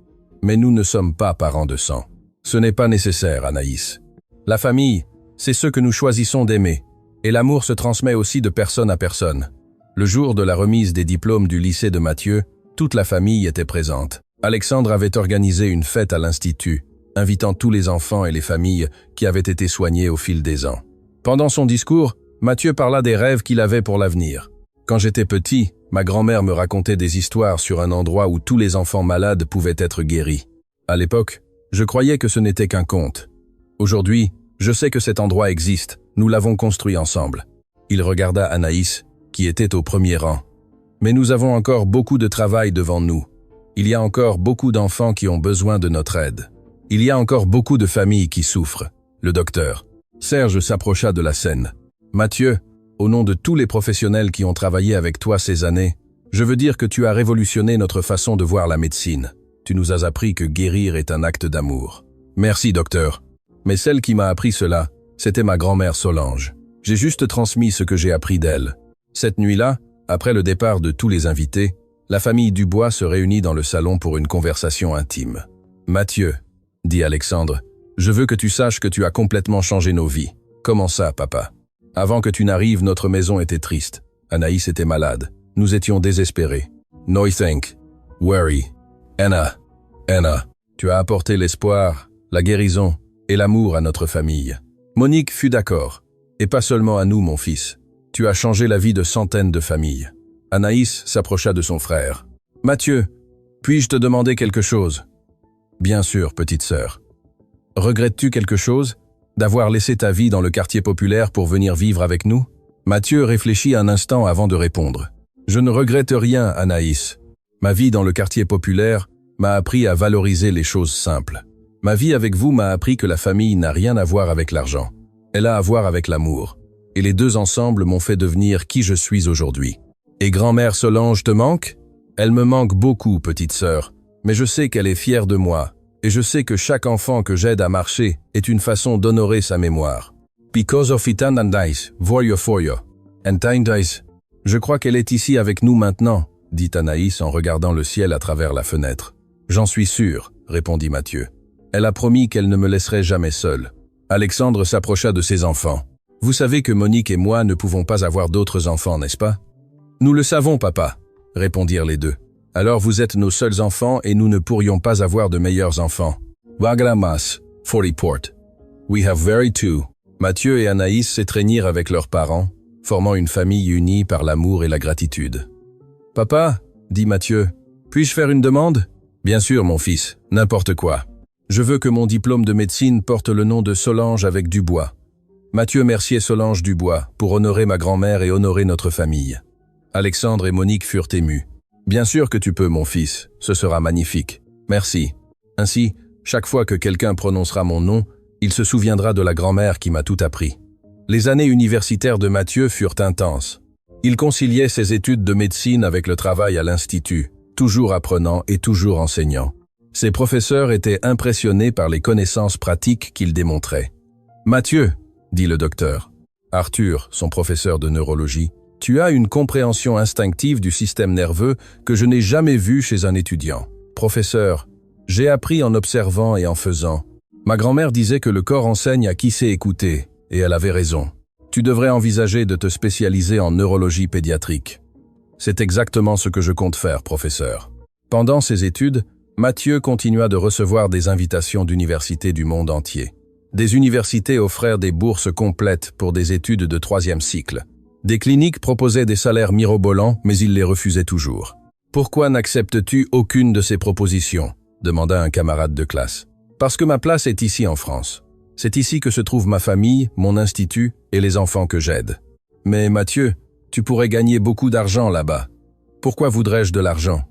Mais nous ne sommes pas parents de sang. Ce n'est pas nécessaire, Anaïs. La famille, c'est ce que nous choisissons d'aimer, et l'amour se transmet aussi de personne à personne. Le jour de la remise des diplômes du lycée de Mathieu, toute la famille était présente. Alexandre avait organisé une fête à l'Institut, invitant tous les enfants et les familles qui avaient été soignés au fil des ans. Pendant son discours, Mathieu parla des rêves qu'il avait pour l'avenir. « Quand j'étais petit, ma grand-mère me racontait des histoires sur un endroit où tous les enfants malades pouvaient être guéris. À l'époque, je croyais que ce n'était qu'un conte. Aujourd'hui, je sais que cet endroit existe, nous l'avons construit ensemble. » Il regarda Anaïs, qui était au premier rang. « Mais nous avons encore beaucoup de travail devant nous. Il y a encore beaucoup d'enfants qui ont besoin de notre aide. Il y a encore beaucoup de familles qui souffrent. » Le docteur. Serge s'approcha de la scène. « Mathieu, au nom de tous les professionnels qui ont travaillé avec toi ces années, je veux dire que tu as révolutionné notre façon de voir la médecine. Tu nous as appris que guérir est un acte d'amour. » « Merci, docteur. Mais celle qui m'a appris cela, c'était ma grand-mère Solange. J'ai juste transmis ce que j'ai appris d'elle. » Cette nuit-là, après le départ de tous les invités, la famille Dubois se réunit dans le salon pour une conversation intime. « Mathieu, » dit Alexandre, « je veux que tu saches que tu as complètement changé nos vies. »« Comment ça, papa ? » ?»« Avant que tu n'arrives, notre maison était triste. Anaïs était malade. Nous étions désespérés. No think, worry. Anna, tu as apporté l'espoir, la guérison et l'amour à notre famille. Monique fut d'accord. Et pas seulement à nous, mon fils. Tu as changé la vie de centaines de familles. Anaïs s'approcha de son frère. « Mathieu, puis-je te demander quelque chose ?»« Bien sûr, petite sœur. Regrettes-tu quelque chose ? D'avoir laissé ta vie dans le quartier populaire pour venir vivre avec nous ?» Mathieu réfléchit un instant avant de répondre. « Je ne regrette rien, Anaïs. Ma vie dans le quartier populaire m'a appris à valoriser les choses simples. Ma vie avec vous m'a appris que la famille n'a rien à voir avec l'argent. Elle a à voir avec l'amour. Et les deux ensemble m'ont fait devenir qui je suis aujourd'hui. Et grand-mère Solange te manque? Elle me manque beaucoup, petite sœur, mais je sais qu'elle est fière de moi. Et je sais que chaque enfant que j'aide à marcher est une façon d'honorer sa mémoire. Because of it and dice, voyo foyo. And time dice. Je crois qu'elle est ici avec nous maintenant, dit Anaïs en regardant le ciel à travers la fenêtre. J'en suis sûr, répondit Mathieu. Elle a promis qu'elle ne me laisserait jamais seule. Alexandre s'approcha de ses enfants. Vous savez que Monique et moi ne pouvons pas avoir d'autres enfants, n'est-ce pas? Nous le savons, papa, répondirent les deux. Alors vous êtes nos seuls enfants et nous ne pourrions pas avoir de meilleurs enfants. Waglamas, for report. We have very two. Mathieu et Anaïs s'étreignirent avec leurs parents, formant une famille unie par l'amour et la gratitude. Papa, dit Mathieu, puis-je faire une demande? Bien sûr, mon fils, n'importe quoi. Je veux que mon diplôme de médecine porte le nom de Solange avec Dubois. Mathieu Mercier Solange Dubois, pour honorer ma grand-mère et honorer notre famille. Alexandre et Monique furent émus. Bien sûr que tu peux, mon fils, ce sera magnifique. Merci. Ainsi, chaque fois que quelqu'un prononcera mon nom, il se souviendra de la grand-mère qui m'a tout appris. Les années universitaires de Mathieu furent intenses. Il conciliait ses études de médecine avec le travail à l'institut, toujours apprenant et toujours enseignant. Ses professeurs étaient impressionnés par les connaissances pratiques qu'il démontrait. « Mathieu, » dit le docteur. Arthur, son professeur de neurologie, « Tu as une compréhension instinctive du système nerveux que je n'ai jamais vue chez un étudiant. Professeur, j'ai appris en observant et en faisant. Ma grand-mère disait que le corps enseigne à qui sait écouter, et elle avait raison. Tu devrais envisager de te spécialiser en neurologie pédiatrique. C'est exactement ce que je compte faire, professeur. » Pendant ses études, Mathieu continua de recevoir des invitations d'universités du monde entier. Des universités offrèrent des bourses complètes pour des études de 3e cycle. Des cliniques proposaient des salaires mirobolants, mais il les refusait toujours. « Pourquoi n'acceptes-tu aucune de ces propositions ?» demanda un camarade de classe. « Parce que ma place est ici en France. C'est ici que se trouve ma famille, mon institut et les enfants que j'aide. Mais Mathieu, tu pourrais gagner beaucoup d'argent là-bas. Pourquoi voudrais-je de l'argent?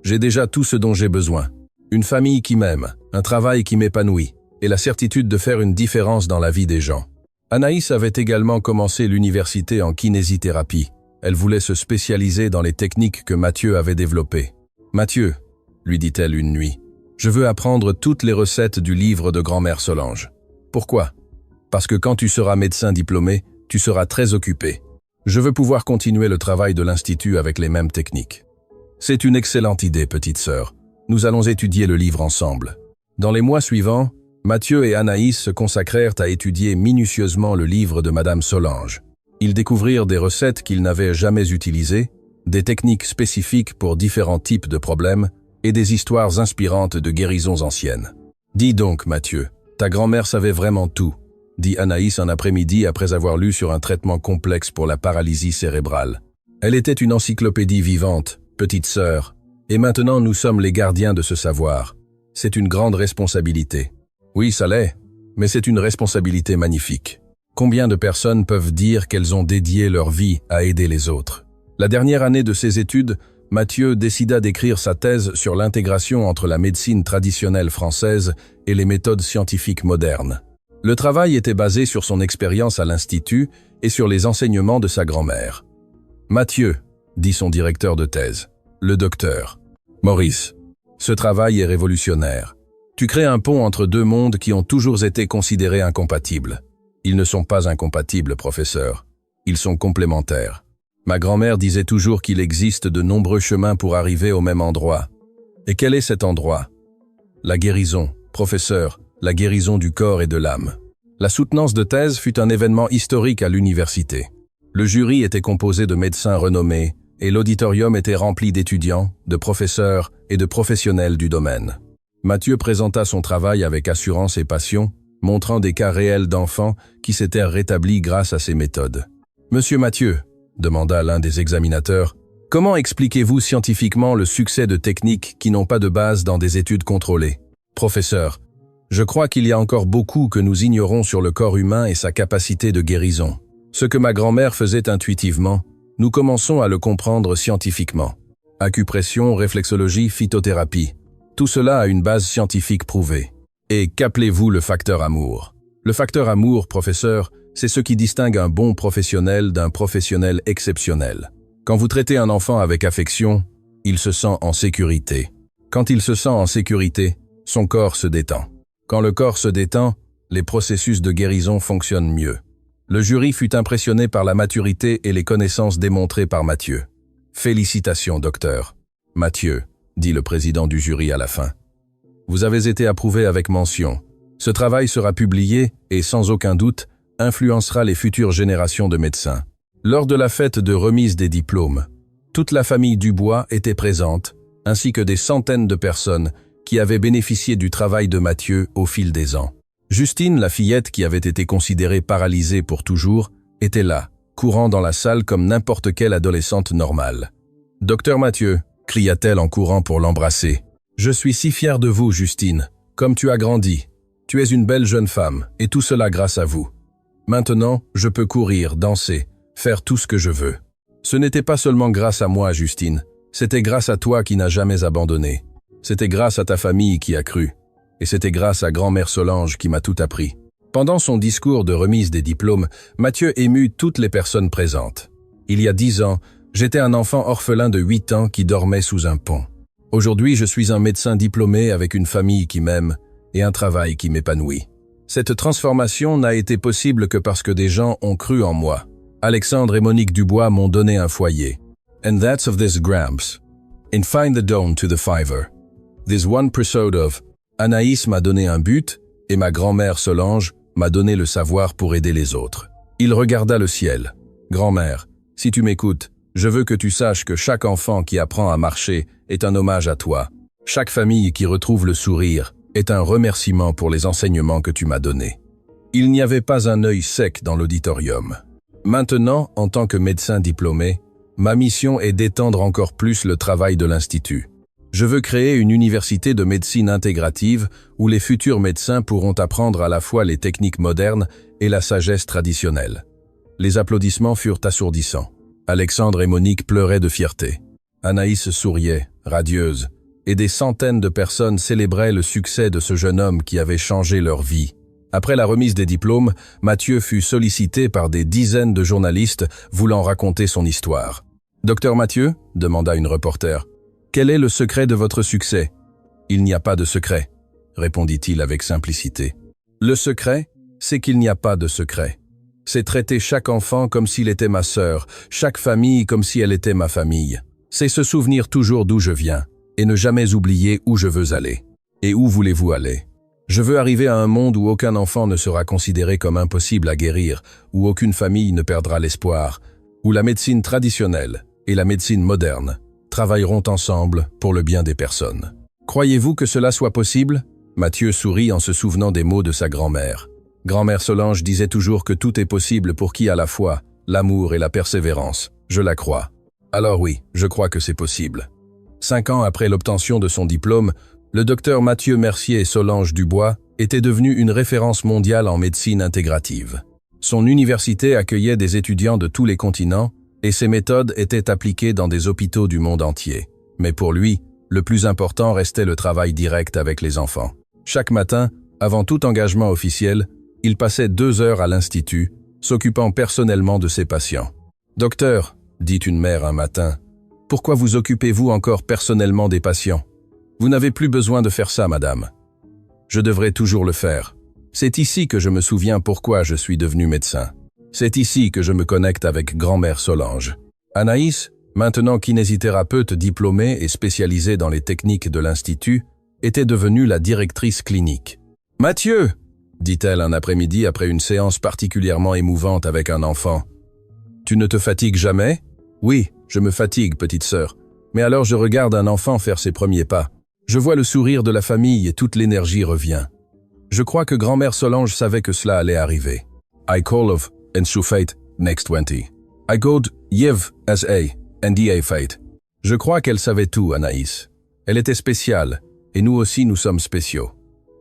J'ai déjà tout ce dont j'ai besoin. Une famille qui m'aime, un travail qui m'épanouit, et la certitude de faire une différence dans la vie des gens. » Anaïs avait également commencé l'université en kinésithérapie. Elle voulait se spécialiser dans les techniques que Mathieu avait développées. « Mathieu, » lui dit-elle une nuit, « je veux apprendre toutes les recettes du livre de grand-mère Solange. » Pourquoi? Parce que quand tu seras médecin diplômé, tu seras très occupé. Je veux pouvoir continuer le travail de l'Institut avec les mêmes techniques. C'est une excellente idée, petite sœur. Nous allons étudier le livre ensemble. Dans les mois suivants, Mathieu et Anaïs se consacrèrent à étudier minutieusement le livre de Madame Solange. Ils découvrirent des recettes qu'ils n'avaient jamais utilisées, des techniques spécifiques pour différents types de problèmes et des histoires inspirantes de guérisons anciennes. « Dis donc, Mathieu, ta grand-mère savait vraiment tout, » dit Anaïs un après-midi après avoir lu sur un traitement complexe pour la paralysie cérébrale. « Elle était une encyclopédie vivante, petite sœur, et maintenant nous sommes les gardiens de ce savoir. C'est une grande responsabilité. » Oui, ça l'est, mais c'est une responsabilité magnifique. Combien de personnes peuvent dire qu'elles ont dédié leur vie à aider les autres? La dernière année de ses études, Mathieu décida d'écrire sa thèse sur l'intégration entre la médecine traditionnelle française et les méthodes scientifiques modernes. Le travail était basé sur son expérience à l'Institut et sur les enseignements de sa grand-mère. « Mathieu, » dit son directeur de thèse, le docteur. « Maurice, ce travail est révolutionnaire. Tu crées un pont entre deux mondes qui ont toujours été considérés incompatibles. Ils ne sont pas incompatibles, professeur. Ils sont complémentaires. Ma grand-mère disait toujours qu'il existe de nombreux chemins pour arriver au même endroit. Et quel est cet endroit? La guérison, professeur, la guérison du corps et de l'âme. » La soutenance de thèse fut un événement historique à l'université. Le jury était composé de médecins renommés et l'auditorium était rempli d'étudiants, de professeurs et de professionnels du domaine. Mathieu présenta son travail avec assurance et passion, montrant des cas réels d'enfants qui s'étaient rétablis grâce à ces méthodes. « Monsieur Mathieu, » demanda l'un des examinateurs, « comment expliquez-vous scientifiquement le succès de techniques qui n'ont pas de base dans des études contrôlées? » Professeur, je crois qu'il y a encore beaucoup que nous ignorons sur le corps humain et sa capacité de guérison. Ce que ma grand-mère faisait intuitivement, nous commençons à le comprendre scientifiquement. Acupression, réflexologie, phytothérapie. Tout cela a une base scientifique prouvée. Et qu'appelez-vous le facteur amour? Le facteur amour, professeur, c'est ce qui distingue un bon professionnel d'un professionnel exceptionnel. Quand vous traitez un enfant avec affection, il se sent en sécurité. Quand il se sent en sécurité, son corps se détend. Quand le corps se détend, les processus de guérison fonctionnent mieux. Le jury fut impressionné par la maturité et les connaissances démontrées par Mathieu. Félicitations, docteur. Mathieu, dit le président du jury à la fin. Vous avez été approuvé avec mention. Ce travail sera publié et, sans aucun doute, influencera les futures générations de médecins. Lors de la fête de remise des diplômes, toute la famille Dubois était présente, ainsi que des centaines de personnes qui avaient bénéficié du travail de Mathieu au fil des ans. Justine, la fillette qui avait été considérée paralysée pour toujours, était là, courant dans la salle comme n'importe quelle adolescente normale. « Docteur Mathieu », cria-t-elle en courant pour l'embrasser. « Je suis si fière de vous, Justine. Comme tu as grandi. Tu es une belle jeune femme, et tout cela grâce à vous. Maintenant, je peux courir, danser, faire tout ce que je veux. Ce n'était pas seulement grâce à moi, Justine. C'était grâce à toi qui n'as jamais abandonné. C'était grâce à ta famille qui a cru. Et c'était grâce à grand-mère Solange qui m'a tout appris. » Pendant son discours de remise des diplômes, Mathieu émut toutes les personnes présentes. Il y a 10 ans, j'étais un enfant orphelin de 8 ans qui dormait sous un pont. Aujourd'hui, je suis un médecin diplômé avec une famille qui m'aime et un travail qui m'épanouit. Cette transformation n'a été possible que parce que des gens ont cru en moi. Alexandre et Monique Dubois m'ont donné un foyer. And that's of this Gramps. In Find the Dawn to the Fiver. This one episode of Anaïs m'a donné un but et ma grand-mère Solange m'a donné le savoir pour aider les autres. Il regarda le ciel. Grand-mère, si tu m'écoutes, je veux que tu saches que chaque enfant qui apprend à marcher est un hommage à toi. Chaque famille qui retrouve le sourire est un remerciement pour les enseignements que tu m'as donnés. Il n'y avait pas un œil sec dans l'auditorium. Maintenant, en tant que médecin diplômé, ma mission est d'étendre encore plus le travail de l'Institut. Je veux créer une université de médecine intégrative où les futurs médecins pourront apprendre à la fois les techniques modernes et la sagesse traditionnelle. Les applaudissements furent assourdissants. Alexandre et Monique pleuraient de fierté. Anaïs souriait, radieuse, et des centaines de personnes célébraient le succès de ce jeune homme qui avait changé leur vie. Après la remise des diplômes, Mathieu fut sollicité par des dizaines de journalistes voulant raconter son histoire. « Docteur Mathieu ?» demanda une reporter. « Quel est le secret de votre succès ?»« Il n'y a pas de secret, » répondit-il avec simplicité. « Le secret, c'est qu'il n'y a pas de secret. C'est traiter chaque enfant comme s'il était ma sœur, chaque famille comme si elle était ma famille. C'est se souvenir toujours d'où je viens, et ne jamais oublier où je veux aller. Et où voulez-vous aller ? Je veux arriver à un monde où aucun enfant ne sera considéré comme impossible à guérir, où aucune famille ne perdra l'espoir, où la médecine traditionnelle et la médecine moderne travailleront ensemble pour le bien des personnes. Croyez-vous que cela soit possible ? Mathieu sourit en se souvenant des mots de sa grand-mère. Grand-mère Solange disait toujours que tout est possible pour qui a la foi, l'amour et la persévérance. Je la crois. Alors oui, je crois que c'est possible. 5 ans après l'obtention de son diplôme, le docteur Mathieu Mercier et Solange Dubois était devenu une référence mondiale en médecine intégrative. Son université accueillait des étudiants de tous les continents et ses méthodes étaient appliquées dans des hôpitaux du monde entier. Mais pour lui, le plus important restait le travail direct avec les enfants. Chaque matin, avant tout engagement officiel, il passait 2 heures à l'Institut, s'occupant personnellement de ses patients. « Docteur, » dit une mère un matin, « pourquoi vous occupez-vous encore personnellement des patients ? Vous n'avez plus besoin de faire ça, madame. Je devrais toujours le faire. C'est ici que je me souviens pourquoi je suis devenu médecin. C'est ici que je me connecte avec grand-mère Solange. » Anaïs, maintenant kinésithérapeute diplômée et spécialisée dans les techniques de l'Institut, était devenue la directrice clinique. « Mathieu !» dit-elle un après-midi après une séance particulièrement émouvante avec un enfant. « Tu ne te fatigues jamais ? » ?»« Oui, je me fatigue, petite sœur. Mais alors je regarde un enfant faire ses premiers pas. Je vois le sourire de la famille et toute l'énergie revient. Je crois que grand-mère Solange savait que cela allait arriver. I call of and through fate next 20. I God Yev as a and a fate. Je crois qu'elle savait tout, Anaïs. Elle était spéciale, et nous aussi nous sommes spéciaux.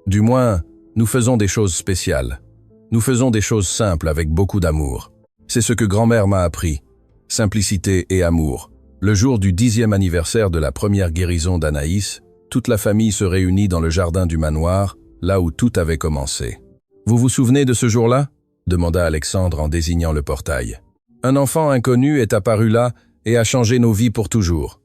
Du moins, nous faisons des choses spéciales. Nous faisons des choses simples avec beaucoup d'amour. C'est ce que grand-mère m'a appris. Simplicité et amour. Le jour du 10e anniversaire de la première guérison d'Anaïs, toute la famille se réunit dans le jardin du manoir, là où tout avait commencé. « Vous vous souvenez de ce jour-là » demanda Alexandre en désignant le portail. « Un enfant inconnu est apparu là et a changé nos vies pour toujours. »«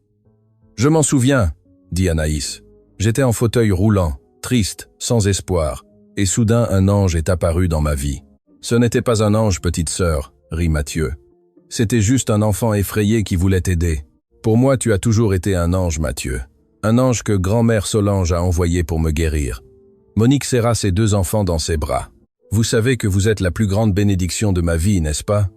Je m'en souviens, » dit Anaïs. « J'étais en fauteuil roulant, triste, sans espoir, et soudain un ange est apparu dans ma vie. »« Ce n'était pas un ange, petite sœur, » rit Mathieu. « C'était juste un enfant effrayé qui voulait t'aider. Pour moi, tu as toujours été un ange, Mathieu. Un ange que grand-mère Solange a envoyé pour me guérir. » Monique serra ses 2 enfants dans ses bras. « Vous savez que vous êtes la plus grande bénédiction de ma vie, n'est-ce pas ?»«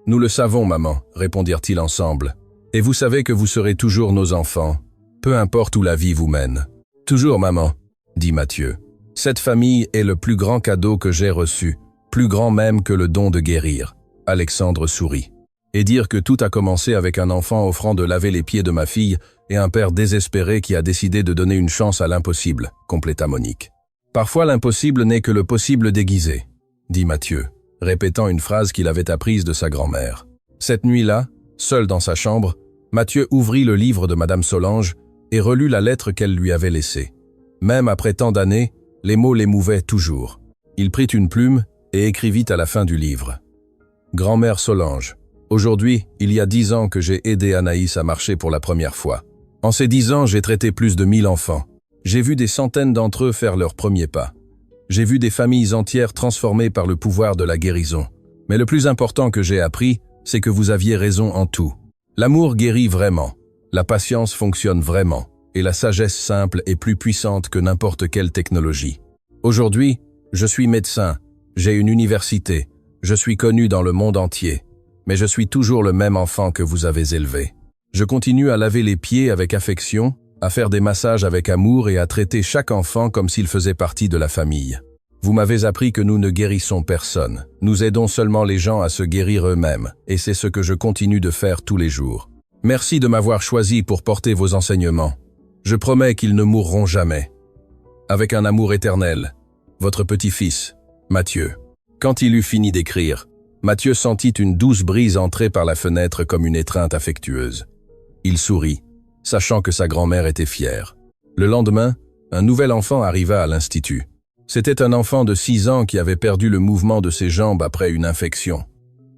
Nous le savons, maman, » répondirent-ils ensemble. « Et vous savez que vous serez toujours nos enfants, peu importe où la vie vous mène. »« Toujours, maman, » dit Mathieu. « Cette famille est le plus grand cadeau que j'ai reçu, plus grand même que le don de guérir. » Alexandre sourit. « Et dire que tout a commencé avec un enfant offrant de laver les pieds de ma fille et un père désespéré qui a décidé de donner une chance à l'impossible, » compléta Monique. « Parfois l'impossible n'est que le possible déguisé, » dit Mathieu, répétant une phrase qu'il avait apprise de sa grand-mère. Cette nuit-là, seul dans sa chambre, Mathieu ouvrit le livre de Madame Solange et relut la lettre qu'elle lui avait laissée. Même après tant d'années, les mots l'émouvaient toujours. Il prit une plume et écrivit à la fin du livre. « Grand-mère Solange, aujourd'hui, il y a 10 ans que j'ai aidé Anaïs à marcher pour la première fois. En ces 10 ans, j'ai traité plus de 1000 enfants. J'ai vu des centaines d'entre eux faire leurs premiers pas. J'ai vu des familles entières transformées par le pouvoir de la guérison. Mais le plus important que j'ai appris, c'est que vous aviez raison en tout. L'amour guérit vraiment, la patience fonctionne vraiment, et la sagesse simple est plus puissante que n'importe quelle technologie. Aujourd'hui, je suis médecin, j'ai une université, je suis connu dans le monde entier, mais je suis toujours le même enfant que vous avez élevé. Je continue à laver les pieds avec affection, à faire des massages avec amour et à traiter chaque enfant comme s'il faisait partie de la famille. Vous m'avez appris que nous ne guérissons personne. Nous aidons seulement les gens à se guérir eux-mêmes, et c'est ce que je continue de faire tous les jours. Merci de m'avoir choisi pour porter vos enseignements. Je promets qu'ils ne mourront jamais. Avec un amour éternel, votre petit-fils, Mathieu. Quand il eut fini d'écrire, Mathieu sentit une douce brise entrer par la fenêtre comme une étreinte affectueuse. Il sourit, sachant que sa grand-mère était fière. Le lendemain, un nouvel enfant arriva à l'institut. C'était un enfant de 6 ans qui avait perdu le mouvement de ses jambes après une infection.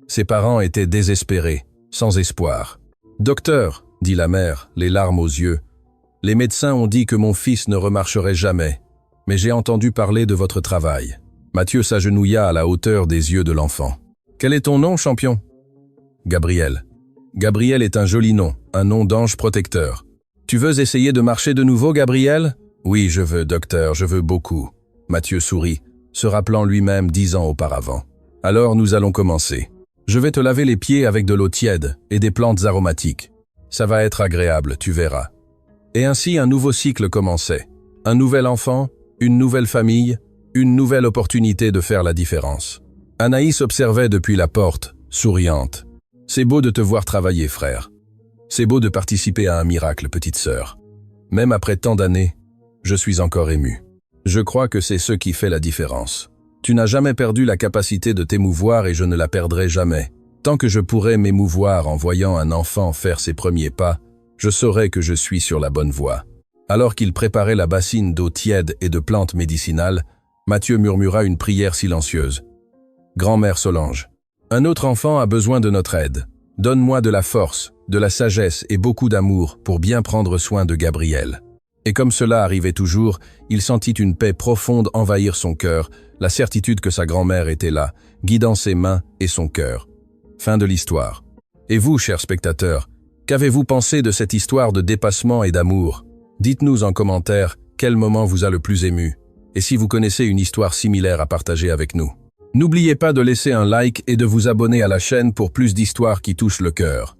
Ses parents étaient désespérés, sans espoir. « Docteur, » dit la mère, les larmes aux yeux, « les médecins ont dit que mon fils ne remarcherait jamais, mais j'ai entendu parler de votre travail. » Mathieu s'agenouilla à la hauteur des yeux de l'enfant. « Quel est ton nom, champion ?»« Gabriel. » Gabriel est un joli nom, un nom d'ange protecteur. « Tu veux essayer de marcher de nouveau, Gabriel ?»« Oui, je veux, docteur, je veux beaucoup. » Mathieu sourit, se rappelant lui-même 10 ans auparavant. « Alors nous allons commencer. Je vais te laver les pieds avec de l'eau tiède et des plantes aromatiques. Ça va être agréable, tu verras. » Et ainsi un nouveau cycle commençait. Un nouvel enfant, une nouvelle famille, une nouvelle opportunité de faire la différence. Anaïs observait depuis la porte, souriante. « C'est beau de te voir travailler, frère. C'est beau de participer à un miracle, petite sœur. Même après tant d'années, je suis encore ému. Je crois que c'est ce qui fait la différence. Tu n'as jamais perdu la capacité de t'émouvoir et je ne la perdrai jamais. Tant que je pourrai m'émouvoir en voyant un enfant faire ses premiers pas, je saurai que je suis sur la bonne voie. » Alors qu'il préparait la bassine d'eau tiède et de plantes médicinales, Mathieu murmura une prière silencieuse. « Grand-mère Solange, un autre enfant a besoin de notre aide. Donne-moi de la force, de la sagesse et beaucoup d'amour pour bien prendre soin de Gabriel. » Et comme cela arrivait toujours, il sentit une paix profonde envahir son cœur, la certitude que sa grand-mère était là, guidant ses mains et son cœur. Fin de l'histoire. Et vous, chers spectateurs, qu'avez-vous pensé de cette histoire de dépassement et d'amour? Dites-nous en commentaire quel moment vous a le plus ému, et si vous connaissez une histoire similaire à partager avec nous. N'oubliez pas de laisser un like et de vous abonner à la chaîne pour plus d'histoires qui touchent le cœur.